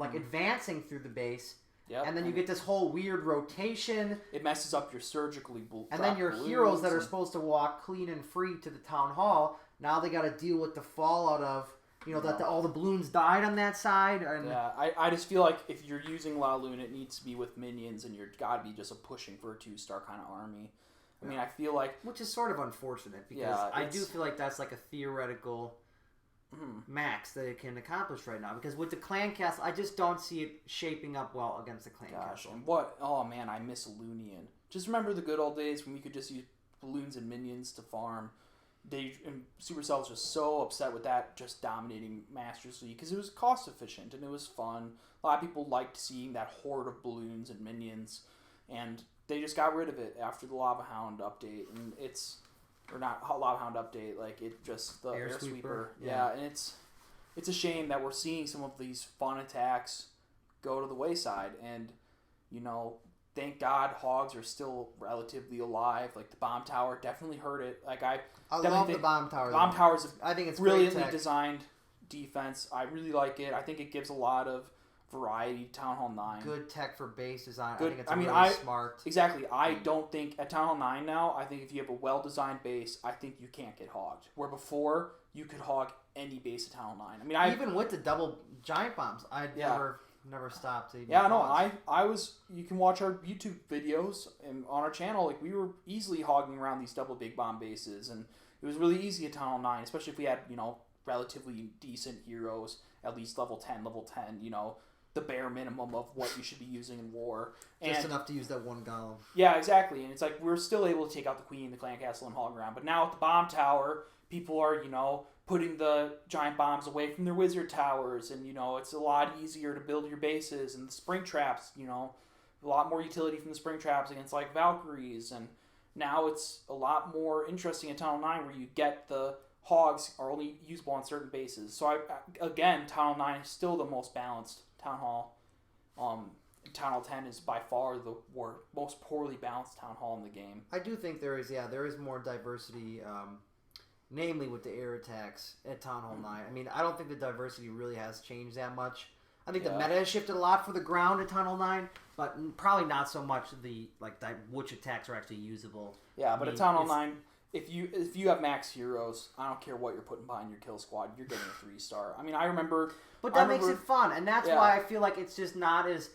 S3: advancing through the base.
S2: Yep.
S3: And then you get this whole weird rotation.
S2: It messes up your surgically
S3: and then your heroes that are supposed to walk clean and free to the town hall, now they got to deal with the fallout of, that all the balloons died on that side. And
S2: I just feel like if you're using La Lune, it needs to be with minions, and you're got to be just a pushing for a 2-star kind of army. I mean, I feel like...
S3: Which is sort of unfortunate, because I do feel like that's a theoretical... max that it can accomplish right now, because with the clan castle I just don't see it shaping up well against the clan castle.
S2: And I miss Lunian. Just remember the good old days when we could just use balloons and minions to farm. Supercell was just so upset with that just dominating Masters League, because it was cost efficient and it was fun. A lot of people liked seeing that horde of balloons and minions, and they just got rid of it after the Lava Hound update, and or not Lava Hound update. Like it just the air sweeper.
S3: Yeah,
S2: and it's a shame that we're seeing some of these fun attacks go to the wayside. And thank God hogs are still relatively alive. Like the bomb tower definitely hurt it. Like I
S3: love the bomb tower.
S2: Bomb tower's
S3: I think it's
S2: brilliantly designed defense. I really like it. I think it gives a lot of variety to Town Hall 9.
S3: Good tech for base design.
S2: Good.
S3: I think it's really smart.
S2: Exactly. I don't think at Town Hall 9 now, I think if you have a well-designed base, I think you can't get hogged. Where before, you could hog any base at Town Hall 9.
S3: Even with the double giant bombs, I never stopped.
S2: You can watch our YouTube videos and on our channel. Like we were easily hogging around these double big bomb bases, and it was really easy at Town Hall 9, especially if we had relatively decent heroes, at least level 10, the bare minimum of what you should be using in war.
S3: Just enough to use that one golem.
S2: Yeah, exactly. And it's like we're still able to take out the queen, the clan castle, and hog around. But now with the bomb tower, people are, putting the giant bombs away from their wizard towers. And, it's a lot easier to build your bases. And the spring traps, a lot more utility from the spring traps against, like, Valkyries. And now it's a lot more interesting in Town Hall 9 where you get the hogs are only usable on certain bases. So, Town Hall 9 is still the most balanced Town Hall. Town Hall 10 is by far the most poorly balanced Town Hall in the game.
S3: I do think there is more diversity, namely with the air attacks at Town Hall 9. I don't think the diversity really has changed that much. I think the meta has shifted a lot for the ground at Town Hall 9, but probably not so much which attacks are actually usable.
S2: Yeah, but at Town Hall 9, if you have max heroes, I don't care what you're putting behind your kill squad, you're getting a 3-star. I remember...
S3: But that makes it fun, and that's why I feel like it's just not as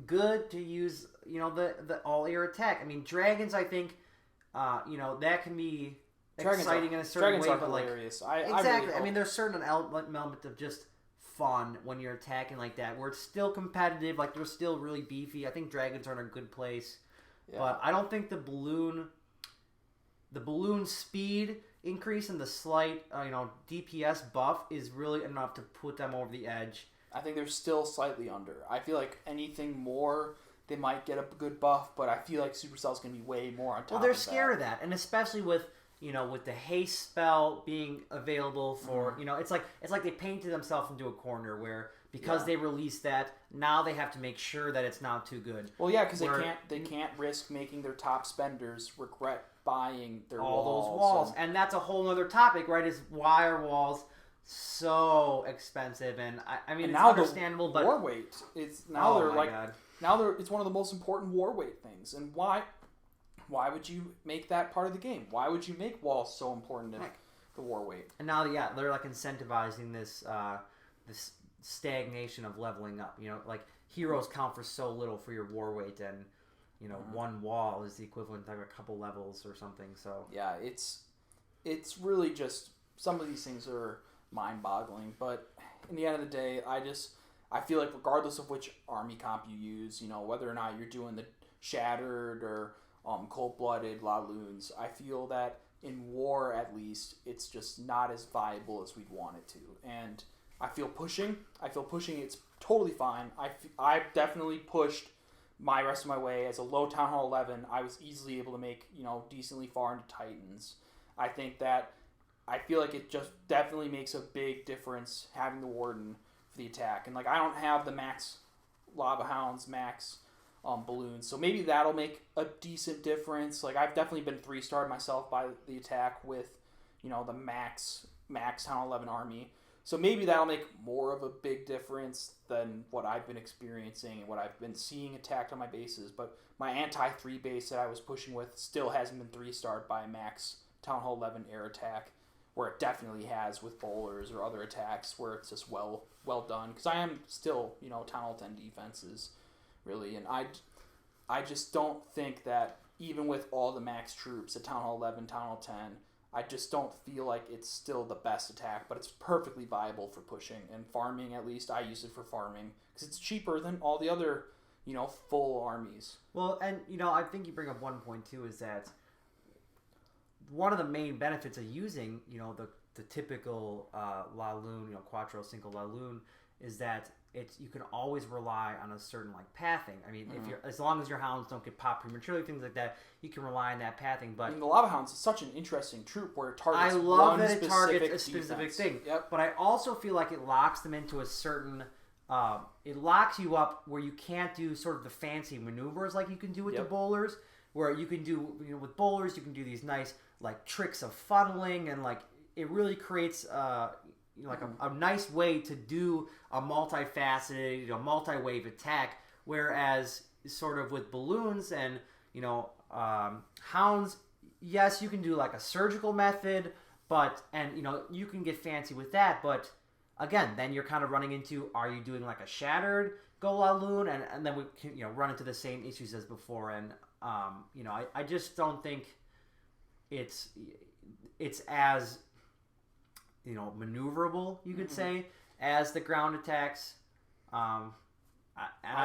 S3: good to use, the all-air attack. Dragons, I think, that can be exciting in a certain way, but
S2: hilarious.
S3: Exactly. I really there's certain element of just fun when you're attacking like that, where it's still competitive, like they're still really beefy. I think dragons are in a good place, but I don't think the balloon speed increase and the slight, DPS buff is really enough to put them over the edge.
S2: I think they're still slightly under. I feel like anything more, they might get a good buff, but I feel like Supercell's going to be way more on top of that.
S3: Well, they're scared of that, and especially with the haste spell being available for, it's like they painted themselves into a corner where because they released that, now they have to make sure that it's not too good.
S2: Well, yeah, because they can't risk making their top spenders regret buying their
S3: all those walls, and that's a whole other topic, right? Is why are walls so expensive? And it's
S2: now
S3: understandable, but
S2: war weight is it's one of the most important war weight things. And why would you make that part of the game? Why would you make walls so important in the war weight?
S3: And now, they're like incentivizing this stagnation of leveling up. Heroes count for so little for your war weight, and one wall is the equivalent to a couple levels or something. So
S2: yeah, it's really just some of these things are mind-boggling. But in the end of the day, I feel like regardless of which army comp you use, whether or not you're doing the Shattered or Cold-Blooded Laloons, I feel that in war at least it's just not as viable as we'd want it to. And I feel pushing it's totally fine. I've definitely pushed my rest of my way as a low Town Hall 11. I was easily able to make decently far into Titans. I feel like it just definitely makes a big difference having the Warden for the attack. And I don't have the max Lava Hounds, max balloons, so maybe that'll make a decent difference. I've definitely been 3-starred myself by the attack with the max Town Hall 11 army. So maybe that'll make more of a big difference than what I've been experiencing and what I've been seeing attacked on my bases. But my anti-3 base that I was pushing with still hasn't been 3-starred by a max Town Hall 11 air attack, where it definitely has with bowlers or other attacks where it's just well done. Because I am still, Town Hall 10 defenses, really. And I just don't think that even with all the max troops at Town Hall 11, Town Hall 10, I just don't feel like it's still the best attack, but it's perfectly viable for pushing and farming. At least I use it for farming because it's cheaper than all the other, full armies.
S3: Well, and I think you bring up one point too, is that one of the main benefits of using,
S1: the typical La Lune, Quattro Cinco La Lune, is that you can always rely on a certain like pathing. I mean, if you're as long as your hounds don't get popped prematurely, things like that, you can rely on that pathing. But
S4: I mean, the Lava Hounds is such an interesting troop where it targets
S1: I love
S4: one
S1: that it targets a
S4: specific
S1: specific
S4: defense.
S1: thing.
S4: Yep.
S1: But I also feel like it locks them into a certain. It locks you up where you can't do sort of the fancy maneuvers like you can do with the bowlers. Where you can do, with bowlers, you can do these nice like tricks of funneling, and like it really creates like a nice way to do a multifaceted, multi-wave attack. Whereas sort of with balloons and hounds, yes, you can do like a surgical method, and you can get fancy with that, but again, then you're kind of running into, are you doing like a shattered Golaloon, and then we can run into the same issues as before, and I just don't think it's as maneuverable, you could say, as the ground attacks. I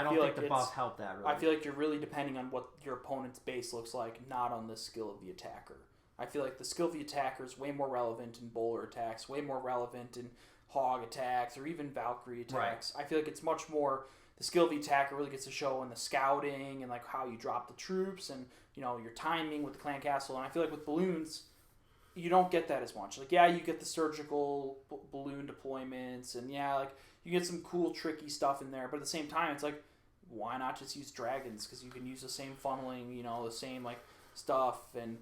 S1: don't think the buff helped that really.
S4: I feel like you're really depending on what your opponent's base looks like, not on the skill of the attacker. I feel like the skill of the attacker is way more relevant in bowler attacks, way more relevant in hog attacks, or even Valkyrie attacks. Right. I feel like it's much more, the skill of the attacker really gets to show in the scouting and like how you drop the troops and your timing with the clan castle. And I feel like with balloons, you don't get that as much. Like, yeah, you get the surgical balloon deployments, and yeah, like you get some cool tricky stuff in there, but at the same time, it's like, why not just use dragons? Because you can use the same funneling, the same like stuff, and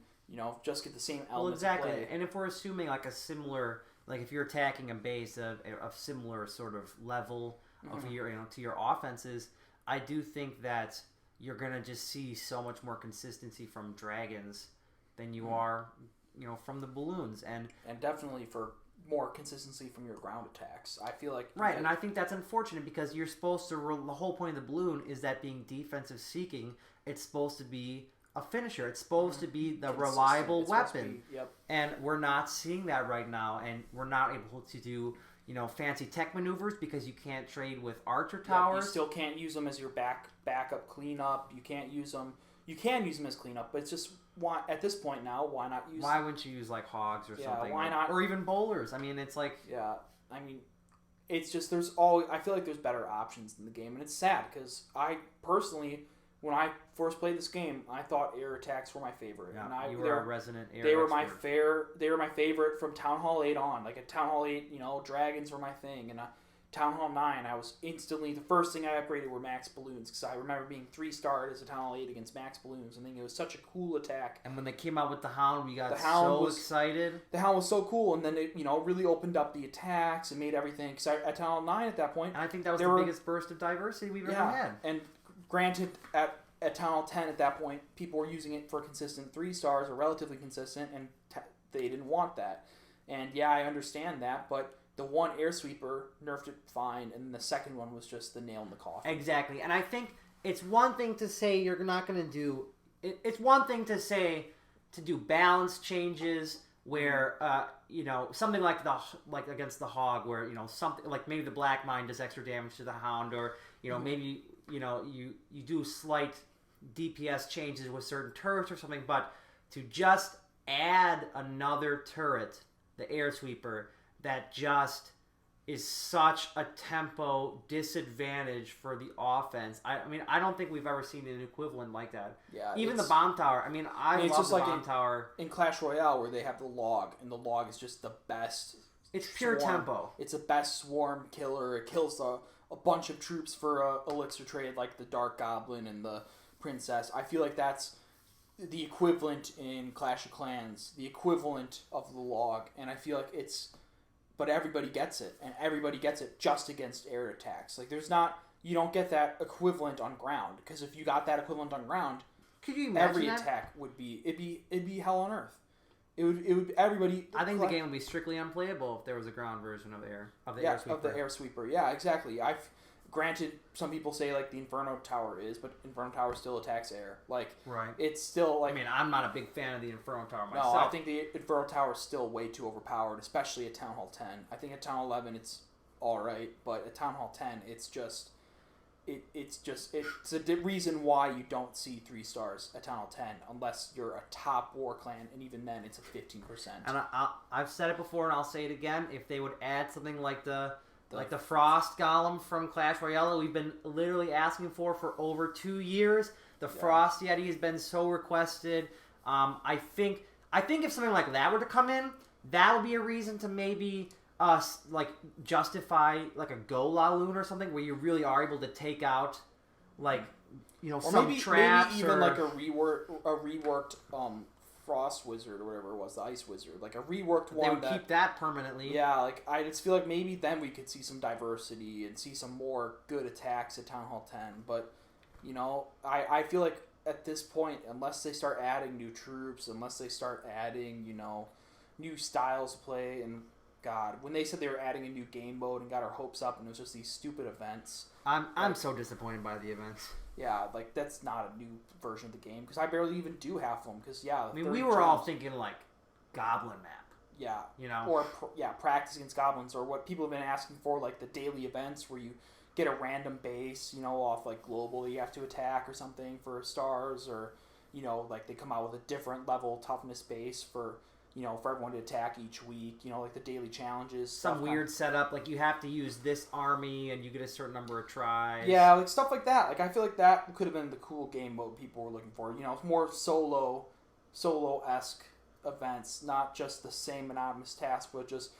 S4: just get the same elements.
S1: Well, exactly.
S4: Of play.
S1: And if we're assuming like a similar, like if you're attacking a base of similar sort of level of your to your offenses, I do think that you're gonna just see so much more consistency from dragons than you are from the balloons, and
S4: definitely for more consistency from your ground attacks. I feel like
S1: and I think that's unfortunate because you're supposed to. The whole point of the balloon is that being defensive seeking, it's supposed to be a finisher. It's supposed to be the reliable weapon, and we're not seeing that right now, and we're not able to do fancy tech maneuvers because you can't trade with archer towers.
S4: You still can't use them as your backup cleanup. You can't use them. You can use them as cleanup, but it's just at this point now, why not use?
S1: Why wouldn't you use like hogs or something?
S4: Why not?
S1: Or even bowlers. I mean, it's like
S4: it's just I feel like there's better options in the game, and it's sad because I personally, when I first played this game, I thought air attacks were my favorite.
S1: Yeah,
S4: and
S1: you were a resident air.
S4: They were my favorite from Town Hall 8 on. Like at Town Hall 8, dragons were my thing, and Town Hall 9, I was instantly, the first thing I upgraded were max balloons, because I remember being 3-starred as a Town Hall 8 against max balloons, and thinking it was such a cool attack.
S1: And when they came out with the Hound, we got so excited.
S4: The Hound was so cool, and then it, really opened up the attacks and made everything, because at Town Hall 9 at that point...
S1: And I think that was the biggest burst of diversity we've ever had.
S4: And granted, at Town Hall 10 at that point, people were using it for consistent 3-stars, or relatively consistent, and they didn't want that. And yeah, I understand that, but... The one air sweeper nerfed it fine, and the second one was just the nail in the coffin.
S1: Exactly, and I think it's one thing to say you're not going to do. It's one thing to say to do balance changes where something like against the hog, where something like maybe the black mine does extra damage to the hound, or maybe you do slight DPS changes with certain turrets or something, but to just add another turret, the air sweeper. That just is such a tempo disadvantage for the offense. I mean, I don't think we've ever seen an equivalent like that. Yeah, even the bomb tower. I mean, I love the bomb tower.
S4: In Clash Royale, where they have the log, and the log is just the best.
S1: It's pure tempo.
S4: It's the best swarm killer. It kills a bunch of troops for a elixir trade, like the Dark Goblin and the Princess. I feel like that's the equivalent in Clash of Clans, the equivalent of the log, and I feel like it's... But everybody gets it, and everybody gets it just against air attacks. Like you don't get that equivalent on ground, because if you got that equivalent on ground,
S1: could you imagine
S4: every attack would be it'd be hell on earth. It would everybody.
S1: I think the game would be strictly unplayable if there was a ground version of the air sweeper.
S4: Of the air sweeper. Yeah, exactly. Granted, some people say like the Inferno Tower is, but Inferno Tower still attacks air. Like,
S1: right.
S4: It's still like.
S1: I mean, I'm not a big fan of the Inferno Tower myself.
S4: No, I think the Inferno Tower is still way too overpowered, especially at Town Hall 10. I think at Town Hall 11 it's all right, but at Town Hall 10 it's just it's a reason why you don't see 3 stars at Town Hall 10 unless you're a top war clan, and even then it's a 15%.
S1: And I've said it before, and I'll say it again. If they would add something like the Frost Golem from Clash Royale, we've been literally asking for over 2 years. The Frost Yeti has been so requested. I think if something like that were to come in, that would be a reason to maybe justify like a Go La Loon or something where you really are able to take out or some traps,
S4: maybe even like a reworked Frost Wizard or whatever it was, the Ice Wizard, like a reworked one.
S1: They would keep that permanently.
S4: Yeah, like I just feel like maybe then we could see some diversity and see some more good attacks at Town Hall 10. But I feel like at this point, unless they start adding new troops, unless they start adding new styles of play, and God, when they said they were adding a new game mode and got our hopes up, and it was just these stupid events.
S1: I'm so disappointed by the events.
S4: Yeah, like that's not a new version of the game because I barely even do half of them. Because
S1: we were all thinking like Goblin map.
S4: Yeah, or practice against goblins, or what people have been asking for, like the daily events where you get a random base, off like global you have to attack or something for stars, or like they come out with a different level toughness base for everyone to attack each week, like the daily challenges.
S1: Some weird setup, like you have to use this army and you get a certain number of tries.
S4: Yeah, like stuff like that. Like I feel like that could have been the cool game mode people were looking for. More solo-esque events, not just the same monotonous task, but just,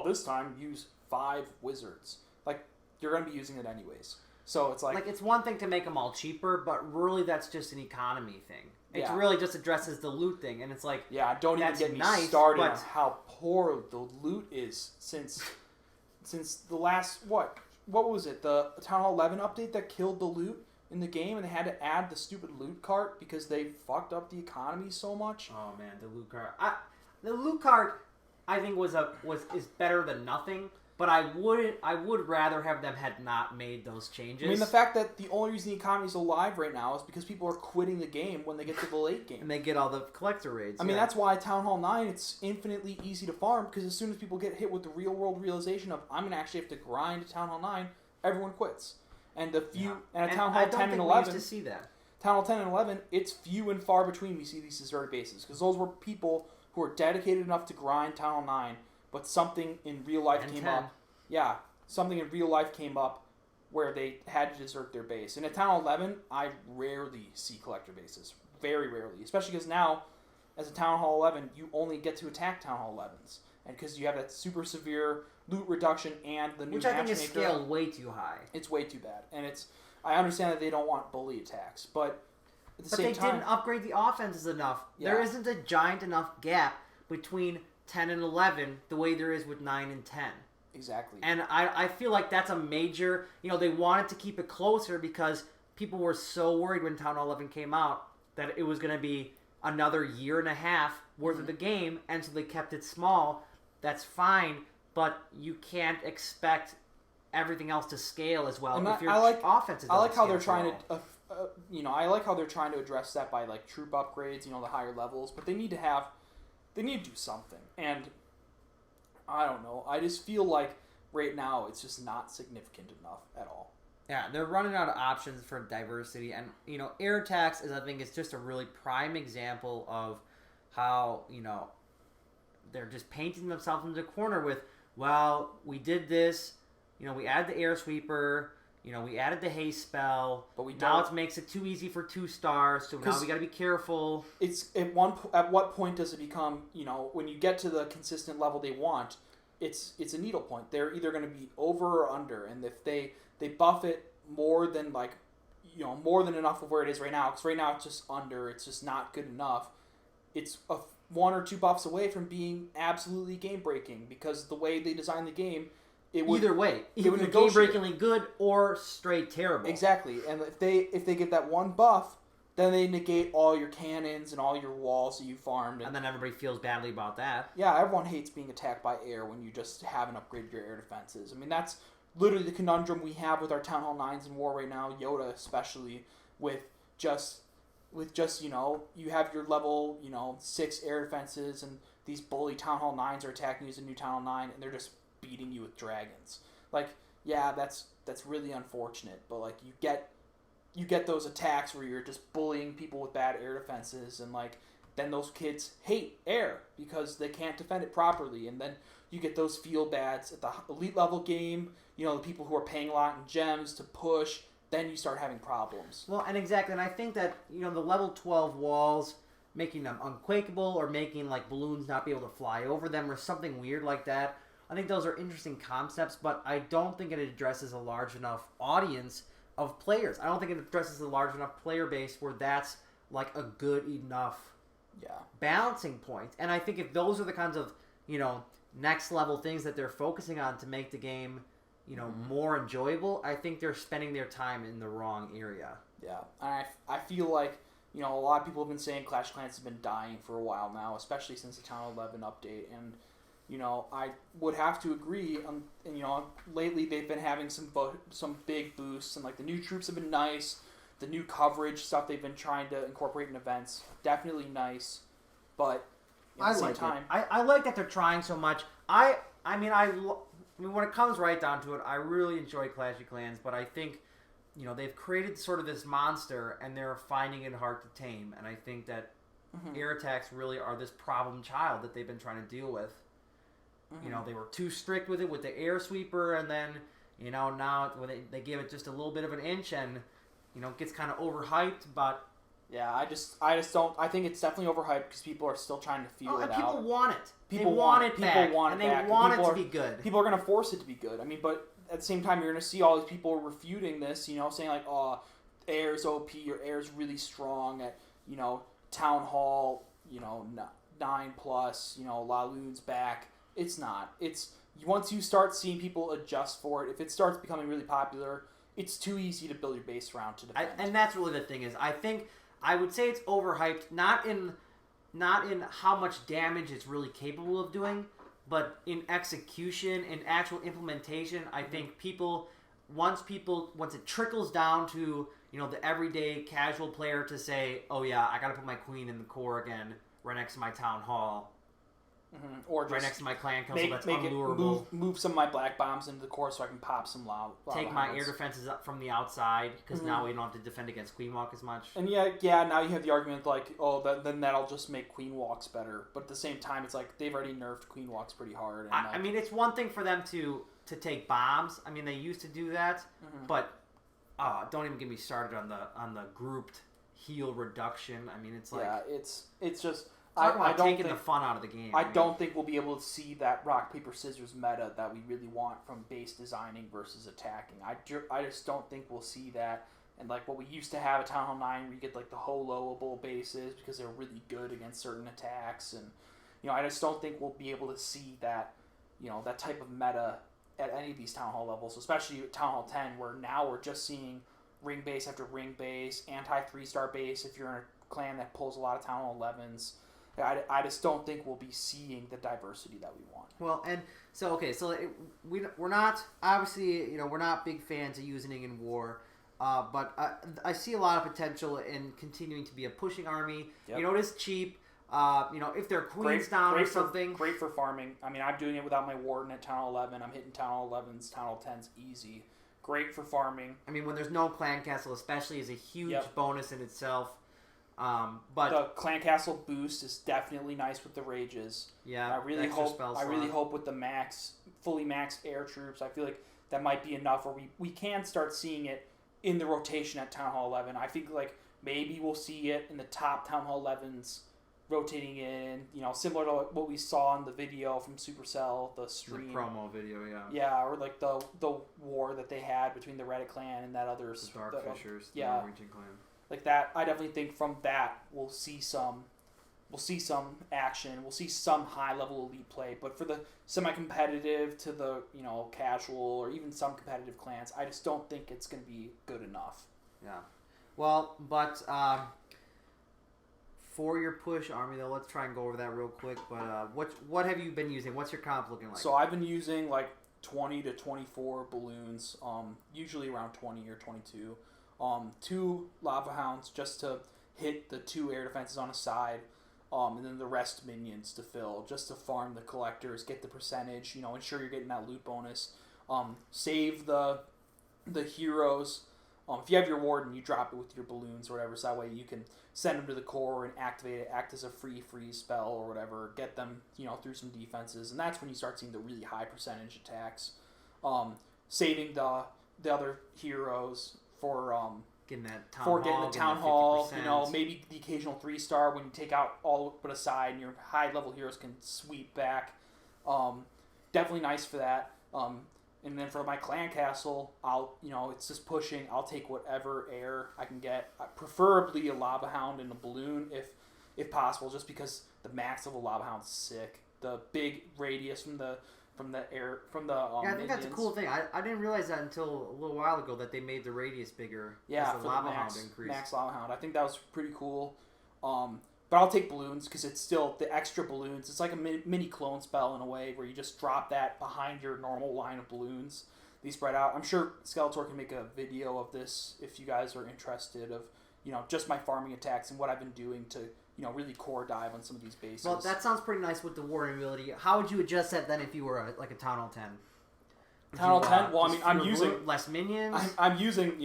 S4: this time use 5 wizards. Like, you're going to be using it anyways. So it's like...
S1: it's one thing to make them all cheaper, but really that's just an economy thing. It really just addresses the loot thing, and it's like...
S4: Yeah, don't even get me started on how poor the loot is since the last... What was it? The Town Hall 11 update that killed the loot in the game, and they had to add the stupid loot cart because they fucked up the economy so much.
S1: Oh, man, the loot cart. The loot cart, I think, is better than nothing. But I would rather have them had not made those changes.
S4: I mean, the fact that the only reason the economy is alive right now is because people are quitting the game when they get to the late game.
S1: And they get all the collector raids.
S4: I mean, that's why Town Hall 9, it's infinitely easy to farm, because as soon as people get hit with the real-world realization of, I'm going to actually have to grind Town Hall 9, everyone quits. And Town Hall 10 and 11...
S1: We used to see that.
S4: Town Hall 10 and 11, it's few and far between we see these deserted bases, because those were people who were dedicated enough to grind Town Hall 9, but something in real life came up. Yeah, something in real life came up where they had to desert their base. And at Town Hall 11, I rarely see collector bases. Very rarely. Especially because now, as a Town Hall 11, you only get to attack Town Hall 11s. And because you have that super severe loot reduction and the new
S1: Which I think is scaled way too high.
S4: It's way too bad. And I understand that they don't want bully attacks, but at the same time...
S1: But they didn't upgrade the offenses enough. Yeah. There isn't a giant enough gap between 10 and 11 the way there is with 9 and 10.
S4: Exactly.
S1: And I feel like that's a major... they wanted to keep it closer because people were so worried when Town Hall 11 came out that it was going to be another year and a half worth of the game, and so they kept it small. That's fine, but you can't expect everything else to scale as well if your offense is
S4: I like how they're trying to... I like how they're trying to address that by like troop upgrades, the higher levels, but they need to do something. And... I don't know. I just feel like right now it's just not significant enough at all.
S1: Yeah, they're running out of options for diversity. And, air attacks is just a really prime example of how, they're just painting themselves into a corner with, well, we did this, we added the air sweeper, we added the haste spell, but now it makes it too easy for 2 stars, so now we got to be careful.
S4: It's at what point does it become, when you get to the consistent level they want, it's a needle point. They're either going to be over or under, and if they buff it more than more than enough of where it is right now, because right now it's just under, it's just not good enough. It's 1 or 2 buffs away from being absolutely game breaking, because the way they designed the game.
S1: Either way, either game-breakingly good or straight terrible.
S4: Exactly, and if they get that 1 buff, then they negate all your cannons and all your walls that you farmed.
S1: And then everybody feels badly about that.
S4: Yeah, everyone hates being attacked by air when you just haven't upgraded your air defenses. I mean, that's literally the conundrum we have with our Town Hall 9s in war right now, Yoda especially, with just you have your level, 6 air defenses, and these bully Town Hall 9s are attacking you as a new Town Hall 9, and they're just beating you with dragons. Like, yeah, that's really unfortunate. But like you get those attacks where you're just bullying people with bad air defenses, and like then those kids hate air because they can't defend it properly, and then you get those feel bads at the elite level game. You know, the people who are paying a lot in gems to push, then you start having problems.
S1: Well, and exactly, and I think that, you know, the level 12 walls, making them unquakeable or making like balloons not be able to fly over them or something weird like that, I think those are interesting concepts, but I don't think it addresses a large enough audience of players. I don't think it addresses a large enough player base where that's like a good enough balancing point. And I think if those are the kinds of, you know, next level things that they're focusing on to make the game, you know, more enjoyable, I think they're spending their time in the wrong area.
S4: Yeah, I feel like, you know, a lot of people have been saying Clash of Clans has been dying for a while now, especially since the Town 11 update, and you know, I would have to agree. And you know, lately they've been having some big boosts, and like the new troops have been nice. The new coverage stuff they've been trying to incorporate in events, definitely nice. But at the same time,
S1: I like that they're trying so much. I mean, when it comes right down to it, I really enjoy Clash of Clans, but I think, you know, they've created sort of this monster, and they're finding it hard to tame. And I think that air attacks really are this problem child that they've been trying to deal with. You know, they were too strict with it with the air sweeper, and then, you know, now when they give it just a little bit of an inch, and, you know, it gets kind of overhyped. But
S4: yeah, I just don't. I think it's definitely overhyped because people are still trying to feel it out.
S1: People want it.
S4: People
S1: want it back,
S4: want
S1: and
S4: it back.
S1: They want it to be good.
S4: People are going to force it to be good. I mean, but at the same time, you're going to see all these people refuting this. You know, saying like, "Oh, air's OP or air's really strong at, you know, Town Hall. You know, 9+. You know, Laloon's back." It's not. It's once you start seeing people adjust for it, if it starts becoming really popular, it's too easy to build your base around to defend.
S1: And that's really the thing is, I think I would say it's overhyped, not in how much damage it's really capable of doing, but in execution and actual implementation. I think once it trickles down to, you know, the everyday casual player to say, oh yeah, I got to put my queen in the core again, right next to my town hall.
S4: Or just
S1: right next to my clan castle that's unlurable.
S4: Move some of my black bombs into the core so I can pop some lava.
S1: Take my air defenses up from the outside, because now we don't have to defend against queen walk as much.
S4: And yeah, now you have the argument like, oh, then that'll just make queen walks better. But at the same time, it's like they've already nerfed queen walks pretty hard. And
S1: I mean, it's one thing for them to take bombs. I mean, they used to do that, but don't even get me started on the grouped heal reduction. I mean, it's like
S4: it's just.
S1: I don't taking the fun out of the game.
S4: I don't think we'll be able to see that rock, paper, scissors meta that we really want from base designing versus attacking. I just don't think we'll see that. And like what we used to have at Town Hall 9, where you get like the holoable bases because they're really good against certain attacks. And, you know, I just don't think we'll be able to see that, you know, that type of meta at any of these Town Hall levels, especially at Town Hall 10, where now we're just seeing ring base after ring base, anti 3-star base if you're in a clan that pulls a lot of Town Hall 11s. I just don't think we'll be seeing the diversity that we want.
S1: Well, and so we're not, obviously, you know, we're not big fans of using it in war, but I see a lot of potential in continuing to be a pushing army.
S4: Yep.
S1: You know, it is cheap. You know, if they're queens down or something,
S4: great for farming. I mean, I'm doing it without my warden at Town Hall 11. I'm hitting Town Hall 11s, Town Hall 10s easy. Great for farming.
S1: I mean, when there's no clan castle, especially, is a huge bonus in itself. But
S4: the clan castle boost is definitely nice with the rages.
S1: Yeah,
S4: I really hope with the fully maxed air troops, I feel like that might be enough where we can start seeing it in the rotation at Town Hall 11. I think like maybe we'll see it in the top Town Hall 11s rotating in, you know, similar to what we saw in the video from Supercell, the stream.
S1: The promo video, yeah.
S4: Yeah, or like the war that they had between the Reddit clan and that other...
S1: The Darkfishers, the Norwegian clan.
S4: Like that, I definitely think from that we'll see some action. We'll see some high level elite play. But for the semi-competitive to the, you know, casual or even some competitive clans, I just don't think it's going to be good enough.
S1: Yeah. Well, but for your push army though, let's try and go over that real quick. But what have you been using? What's your comp looking like?
S4: So I've been using like 20 to 24 balloons, usually around 20 or 22. 2 lava hounds just to hit the 2 air defenses on a side, and then the rest minions to fill, just to farm the collectors, get the percentage, you know, ensure you're getting that loot bonus. Save the heroes. If you have your warden, you drop it with your balloons or whatever, so that way you can send them to the core and activate it, act as a free freeze spell or whatever, get them through some defenses, and that's when you start seeing the really high percentage attacks. Saving the other heroes for
S1: getting that town
S4: for
S1: hall,
S4: getting the town hall,
S1: 50%.
S4: maybe the occasional 3-star when you take out all but a side and your high level heroes can sweep back. Definitely nice for that. And then for my clan castle, it's just pushing. I'll take whatever air I can get, preferably a lava hound and a balloon if possible, just because the max of a lava hound's sick. The big radius from the air from the
S1: I think
S4: minions.
S1: that's a cool thing. I didn't realize that until a little while ago that they made the radius bigger.
S4: Yeah,
S1: as
S4: for
S1: the lava
S4: the
S1: hound increase.
S4: max lava hound. I think that was pretty cool. But I'll take balloons because it's still the extra balloons. It's like a mini clone spell in a way where you just drop that behind your normal line of balloons. These spread out. I'm sure Skeletor can make a video of this if you guys are interested of just my farming attacks and what I've been doing to really core dive on some of these bases.
S1: Well, that sounds pretty nice with the warden ability. How would you adjust that then if you were a Town Hall 10?
S4: Town Hall 10? Well, I mean, I'm
S1: remove
S4: using
S1: less minions.
S4: I'm using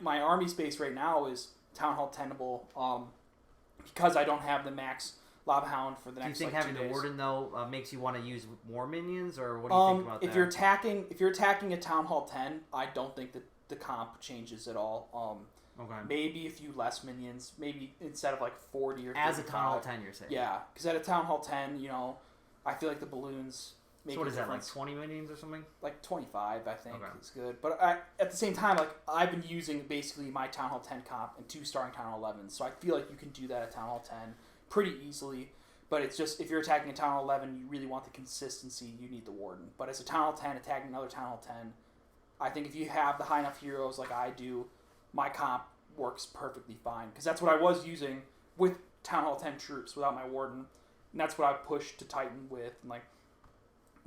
S4: my army space right now is Town Hall 10able. Because I don't have the max Lava Hound for the next.
S1: Do you think having
S4: 2 days.
S1: the warden though makes you want to use more minions, or what do you think about
S4: if
S1: that?
S4: If you're attacking a Town Hall 10, I don't think that the comp changes at all.
S1: Okay.
S4: Maybe a few less minions, maybe instead of like 40 or 35.
S1: As a Town Hall 10, you're saying?
S4: Yeah, because at a Town Hall 10, I feel like the balloons make
S1: So what
S4: a
S1: is that, like
S4: difference.
S1: 20 minions or something?
S4: Like 25, I think,
S1: Okay.
S4: is good. But at the same time, like I've been using basically my Town Hall 10 comp and 2-starring Town Hall 11, so I feel like you can do that at Town Hall 10 pretty easily. But it's just, if you're attacking a Town Hall 11, you really want the consistency, you need the Warden. But as a Town Hall 10 attacking another Town Hall 10, I think if you have the high enough heroes like I do, my comp works perfectly fine. Because that's what I was using with Town Hall 10 troops without my Warden. And that's what I pushed to Titan with. And like,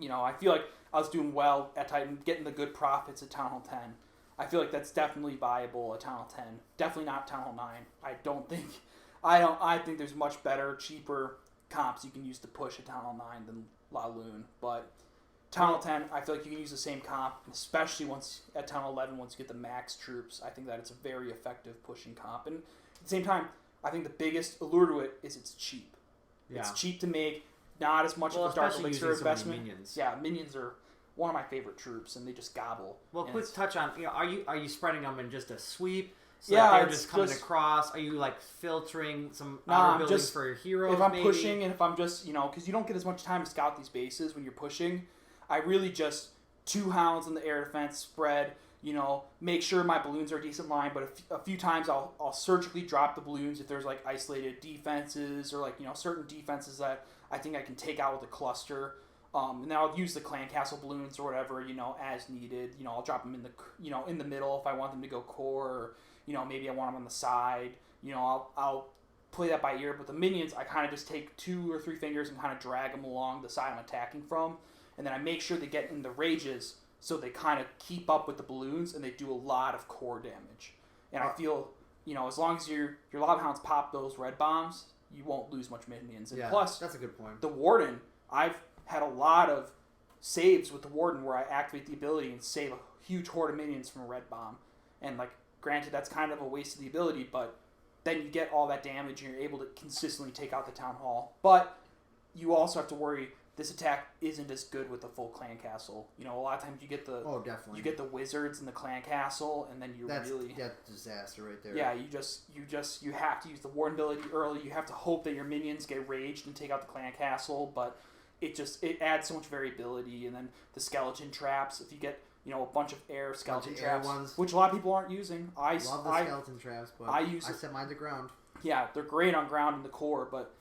S4: I feel like I was doing well at Titan, getting the good profits at Town Hall 10. I feel like that's definitely viable at Town Hall 10. Definitely not Town Hall 9. I think there's much better, cheaper comps you can use to push at Town Hall 9 than La Lune. But Town Hall 10, I feel like you can use the same comp, especially once at Town Hall 11, once you get the max troops. I think that it's a very effective pushing comp. And at the same time, I think the biggest allure to it is it's cheap.
S1: Yeah.
S4: It's cheap to make, not as much of a dark
S1: especially
S4: elixir
S1: using so many
S4: investment.
S1: minions.
S4: Yeah, minions are one of my favorite troops, and they just gobble.
S1: Well,
S4: And
S1: quick
S4: it's-
S1: touch on, are you spreading them in just a sweep? So
S4: Yeah,
S1: that they're
S4: it's
S1: just coming
S4: just-
S1: across? Are you like filtering some
S4: Nah,
S1: outer
S4: I'm
S1: buildings
S4: just-
S1: for your heroes?
S4: if I'm
S1: maybe?
S4: pushing and if I'm just, because you don't get as much time to scout these bases when you're pushing, I really just 2 hounds in the air defense spread, make sure my balloons are a decent line, but a few times I'll surgically drop the balloons if there's like isolated defenses or like, certain defenses that I think I can take out with a cluster. And then I'll use the clan castle balloons or whatever, as needed. I'll drop them in the middle if I want them to go core, or, maybe I want them on the side. I'll play that by ear. But the minions, I kind of just take 2 or 3 fingers and kind of drag them along the side I'm attacking from. And then I make sure they get in the rages so they kind of keep up with the balloons and they do a lot of core damage. And I feel, as long as your Lava Hounds pop those red bombs, you won't lose much minions. And
S3: Yeah,
S4: plus,
S3: that's a good point.
S4: the Warden, I've had a lot of saves with the Warden where I activate the ability and save a huge horde of minions from a red bomb. And, like, granted, that's kind of a waste of the ability, but then you get all that damage and you're able to consistently take out the Town Hall. But you also have to worry this attack isn't as good with the full clan castle. A lot of times you get the
S3: Definitely.
S4: you get the wizards in the clan castle, and then
S3: That's
S4: really
S3: disaster right there.
S4: yeah, you have to use the Warden ability early. You have to hope that your minions get raged and take out the clan castle, but it adds so much variability. And then the skeleton traps, if you get a bunch of air skeleton
S3: Bunch of air
S4: traps,
S3: ones.
S4: which a lot of people aren't using. I
S3: Love the skeleton traps, but
S4: I use
S3: I
S4: it.
S3: set mine to ground.
S4: Yeah, they're great on ground in the core, but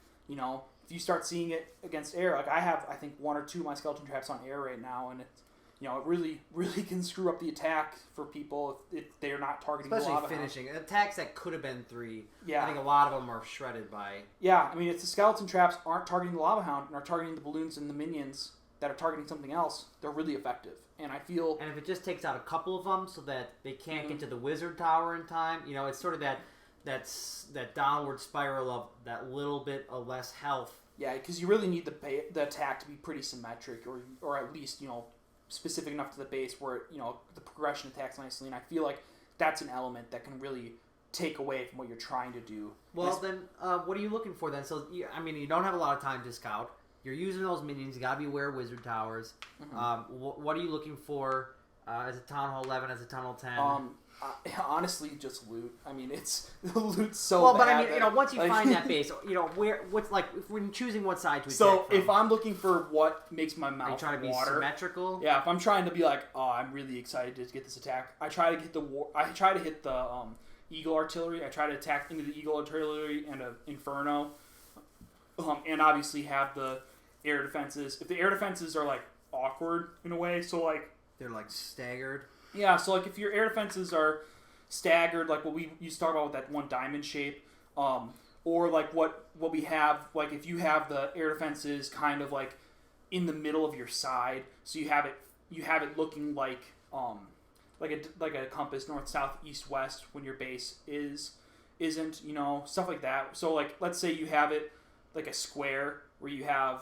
S4: if you start seeing it against air, like I have, I think 1 or 2 of my skeleton traps on air right now, and it's it really can screw up the attack for people if they're not targeting the
S1: Especially
S4: lava hound.
S1: finishing. Attacks that could have been 3.
S4: Yeah.
S1: I think a lot of them are shredded by...
S4: Yeah, I mean, if the skeleton traps aren't targeting the lava hound and are targeting the balloons and the minions that are targeting something else, they're really effective. And I feel...
S1: And if it just takes out a couple of them so that they can't get to the wizard tower in time, it's sort of that downward spiral of that little bit of less health.
S4: Yeah, because you really need the attack to be pretty symmetric, or at least, specific enough to the base where the progression attacks nicely, and I feel like that's an element that can really take away from what you're trying to do.
S1: Well, then, what are you looking for then? So, you don't have a lot of time to scout. You're using those minions. You gotta be aware of wizard towers.
S4: Mm-hmm.
S1: What are you looking for as a Town Hall 11, as a Town Hall 10?
S4: Honestly, just loot. I mean, it's the loot's so
S1: well,
S4: bad.
S1: but I mean, once you find that base, what's like when choosing what side to attack
S4: So
S1: from,
S4: if I'm looking for what makes my
S1: are you
S4: mouth
S1: trying to be
S4: water,
S1: symmetrical?
S4: yeah. If I'm trying to be like, oh, I'm really excited to get this attack, I try to hit the Eagle Artillery. I try to attack into the Eagle Artillery and an Inferno, and obviously have the air defenses. If the air defenses are like awkward in a way, so like
S3: They're like staggered.
S4: yeah, so like if your air defenses are staggered, like what we used to talk about with that one diamond shape, or like what we have, like if you have the air defenses kind of like in the middle of your side, so you have it looking like a compass, north, south, east, west when your base isn't, stuff like that. So like let's say you have it like a square where you have,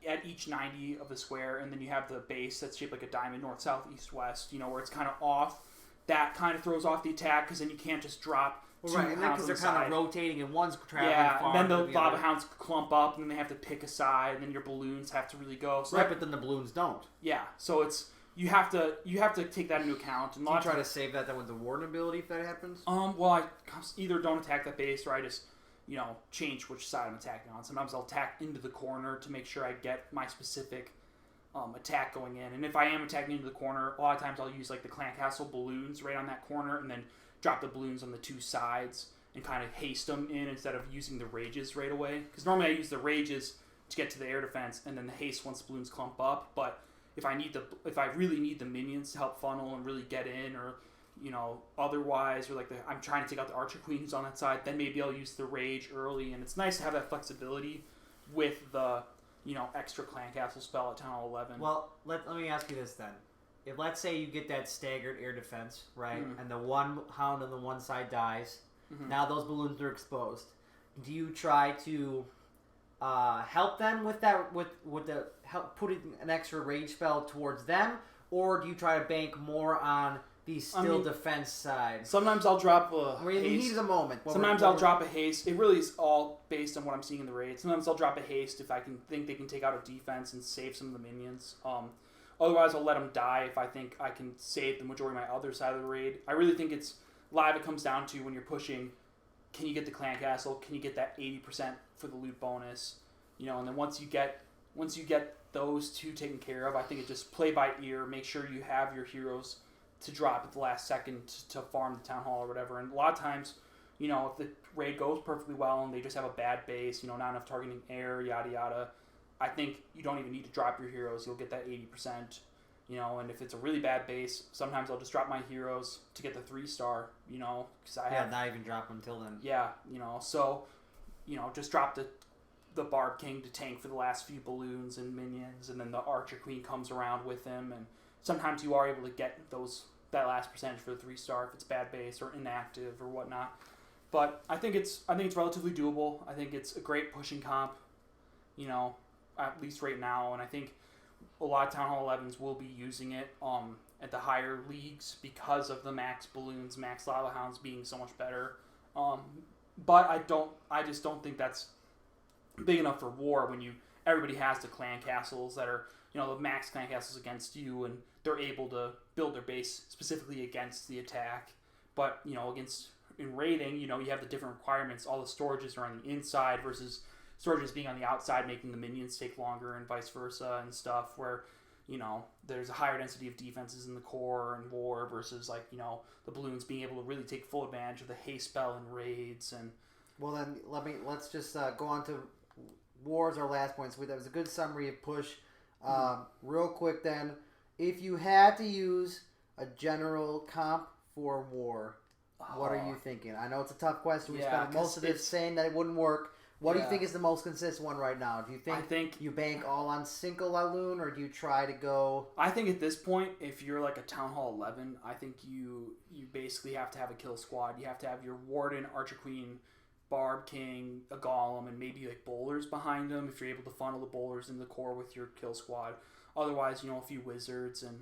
S4: at each 90 of the square, and then you have the base that's shaped like a diamond, north, south, east, west, where it's kind of off. That kind of throws off the attack because then you can't just drop two
S1: Right,
S4: hounds
S1: because they're
S4: on the
S1: kind of
S4: side.
S1: rotating and one's traveling
S4: Yeah,
S1: far.
S4: and then the
S1: than
S4: lava
S1: other.
S4: hounds clump up, and then they have to pick a side, and then your balloons have to really go. So
S1: Right, but then the balloons don't.
S4: yeah, so you have to take that into account. And
S3: Do you try to save that then with the warden ability if that happens?
S4: well, I either don't attack that base, or I just change which side I'm attacking on. Sometimes I'll attack into the corner to make sure I get my specific attack going in. And if I am attacking into the corner, a lot of times I'll use like the clan castle balloons right on that corner, and then drop the balloons on the two sides and kind of haste them in instead of using the rages right away. Because normally I use the rages to get to the air defense, and then the haste once the balloons clump up. But if I really need the minions to help funnel and really get in, or otherwise, or like I'm trying to take out the Archer Queen who's on that side, then maybe I'll use the Rage early, and it's nice to have that flexibility with the, extra Clan Castle spell at Town Hall 11.
S1: Well, let me ask you this then. If let's say you get that staggered air defense, right,
S4: Mhm.
S1: and the one hound on the one side dies,
S4: Mhm.
S1: now those balloons are exposed. Do you try to help them with that, with the help putting an extra rage spell towards them, or do you try to bank more on the still defense side?
S4: Sometimes I'll drop a
S3: I mean,
S4: haste.
S3: he's a moment.
S4: Sometimes I'll drop a haste. It really is all based on what I'm seeing in the raid. Sometimes I'll drop a haste if I think they can take out a defense and save some of the minions. Otherwise, I'll let them die if I think I can save the majority of my other side of the raid. I really think it's live. It comes down to when you're pushing, can you get the clan castle? Can you get that 80% for the loot bonus? And then once you get those two taken care of, I think it just play by ear. Make sure you have your heroes to drop at the last second to farm the town hall or whatever. And a lot of times, if the raid goes perfectly well and they just have a bad base, not enough targeting air, yada yada, I think you don't even need to drop your heroes. You'll get that 80%, and if it's a really bad base, sometimes I'll just drop my heroes to get the 3-star, because I have...
S1: not even drop them until then.
S4: Yeah, so, just drop the Barb King to tank for the last few balloons and minions, and then the Archer Queen comes around with him, and sometimes you are able to get that last percentage for the 3-star if it's bad base or inactive or whatnot. But I think it's relatively doable. I think it's a great pushing comp, at least right now, and I think a lot of Town Hall 11s will be using it at the higher leagues because of the max balloons, max lava hounds being so much better. But I just don't think that's big enough for war when everybody has the clan castles that are the max clan castles against you, and they're able to build their base specifically against the attack. But against in raiding, you have the different requirements. All the storages are on the inside versus storages being on the outside, making the minions take longer, and vice versa and stuff. Where there's a higher density of defenses in the core and war versus the balloons being able to really take full advantage of the haste spell and raids. And
S3: Well, then let's just go on to war as our last point. So that was a good summary of push. Real quick then, if you had to use a general comp for war, what are you thinking? I know it's a tough question. We spent most of this saying that it wouldn't work. What do you think is the most consistent one right now? Do you think you bank all on single Laloon, or do you try to go...
S4: I think at this point, if you're like a Town Hall 11, I think you basically have to have a kill squad. You have to have your Warden, Archer Queen, Barb King, a Golem, and maybe like bowlers behind them if you're able to funnel the bowlers in the core with your kill squad. otherwise, a few wizards, and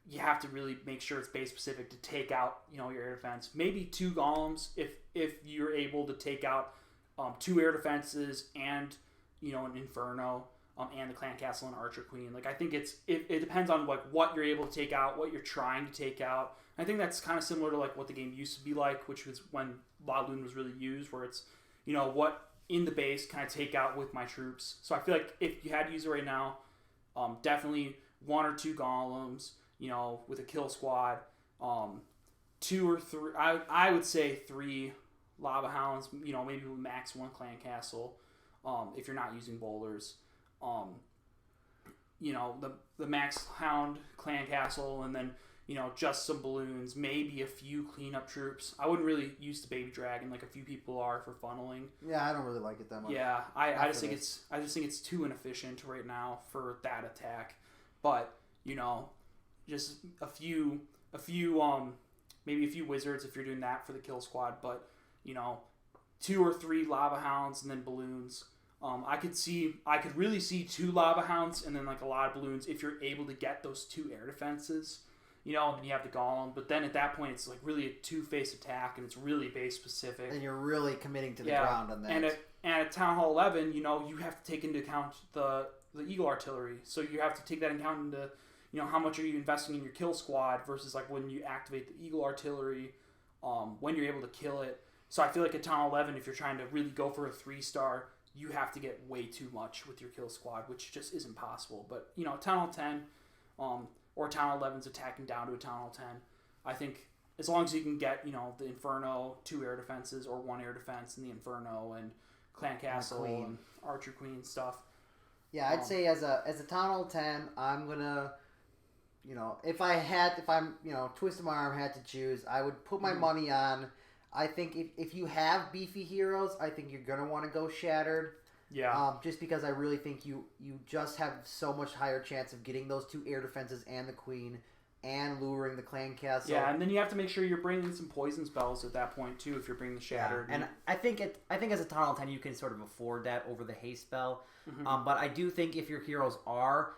S4: you have to really make sure it's base specific to take out, your air defense. Maybe 2 golems if you're able to take out 2 air defenses and, an Inferno. And the Clan Castle and Archer Queen. Like, I think it depends on like what you're able to take out, what you're trying to take out. I think that's kind of similar to like what the game used to be like, which was when Loudloon was really used, where it's what in the base can I take out with my troops. So I feel like if you had to use it right now, definitely 1 or 2 golems, with a kill squad, 2 or 3. I would say 3 lava hounds, maybe max 1 Clan Castle, if you're not using bowlers. The Max Hound Clan Castle, and then just some balloons, maybe a few cleanup troops. I wouldn't really use the Baby Dragon like a few people are for funneling.
S3: Yeah, I don't really like it that much.
S4: Yeah, I just think it's too inefficient right now for that attack. But just a few maybe a few wizards if you're doing that for the kill squad. But 2 or 3 lava hounds and then balloons. I could really see 2 lava hounds and then like a lot of balloons if you're able to get those 2 air defenses, and then you have the golem. But then at that point, it's like really a 2-phase attack, and it's really base specific.
S3: And you're really committing to the ground on that.
S4: And at Town Hall 11, you have to take into account the Eagle Artillery. So you have to take that into account into, how much are you investing in your kill squad versus like when you activate the Eagle Artillery, when you're able to kill it. So I feel like at Town Hall 11, if you're trying to really go for a 3-star, you have to get way too much with your kill squad, which just isn't possible. But, Town Hall 10, or Town Hall 11's attacking down to a Town Hall 10, I think as long as you can get, the Inferno, 2 air defenses, or 1 air defense in the Inferno, and Clan Castle and Archer Queen stuff.
S3: Yeah, I'd say as a Town Hall 10, I'm going to, if I'm, twisting my arm, had to choose, I would put my money on. I think if you have beefy heroes, I think you're going to want to go Shattered.
S4: Yeah.
S3: Just because I really think you just have so much higher chance of getting those 2 air defenses and the Queen and luring the Clan Castle.
S4: Yeah, and then you have to make sure you're bringing some poison spells at that point too if you're bringing the Shattered.
S1: Yeah. And I think as a Town Hall 10 you can sort of afford that over the haste spell. Mm-hmm. But I do think if your heroes are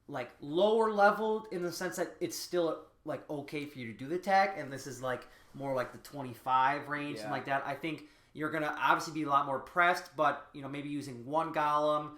S1: like lower leveled in the sense that it's still like okay for you to do the attack, and this is like more like the 25 range, something like that, I think you're going to obviously be a lot more pressed, but, maybe using 1 golem,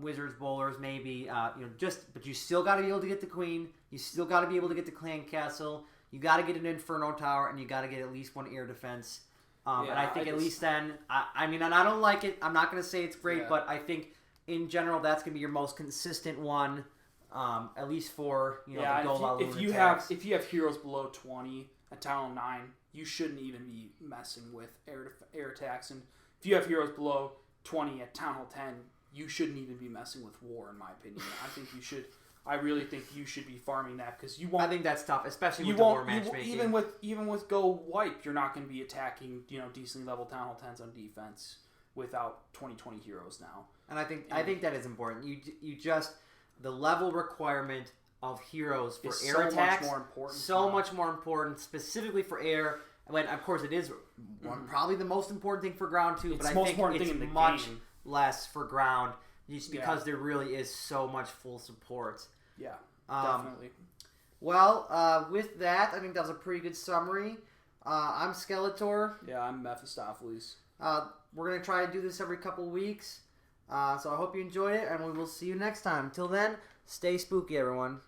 S1: wizards, bowlers, maybe, but you still got to be able to get the Queen, you still got to be able to get the Clan Castle, you got to get an Inferno Tower, and you got to get at least 1 air defense. And I think at least then, and I don't like it, I'm not going to say it's great, but I think in general that's going to be your most consistent one, at least for, the goal
S4: if you have heroes below 20 at Town Hall 9, you shouldn't even be messing with air attacks. And if you have heroes below 20 at Town Hall 10, you shouldn't even be messing with war, in my opinion. I really think you should be farming that, because you won't.
S1: I think that's tough, especially with the war matchmaking.
S4: Even with Go Wipe, you're not going to be attacking decently level Town Hall 10s on defense without 2020 heroes now.
S1: And I think that is important. You just the level requirement of heroes for air attacks much more important, specifically for air. When of course it is probably the most important thing for ground too, but I think it's much less for ground just because there really is so much full support.
S4: Yeah, definitely.
S3: Well, with that, I think that was a pretty good summary. I'm Skeletor.
S4: Yeah, I'm Mephistopheles.
S3: We're going to try to do this every couple weeks. So I hope you enjoyed it, and we will see you next time. Until then, stay spooky, everyone.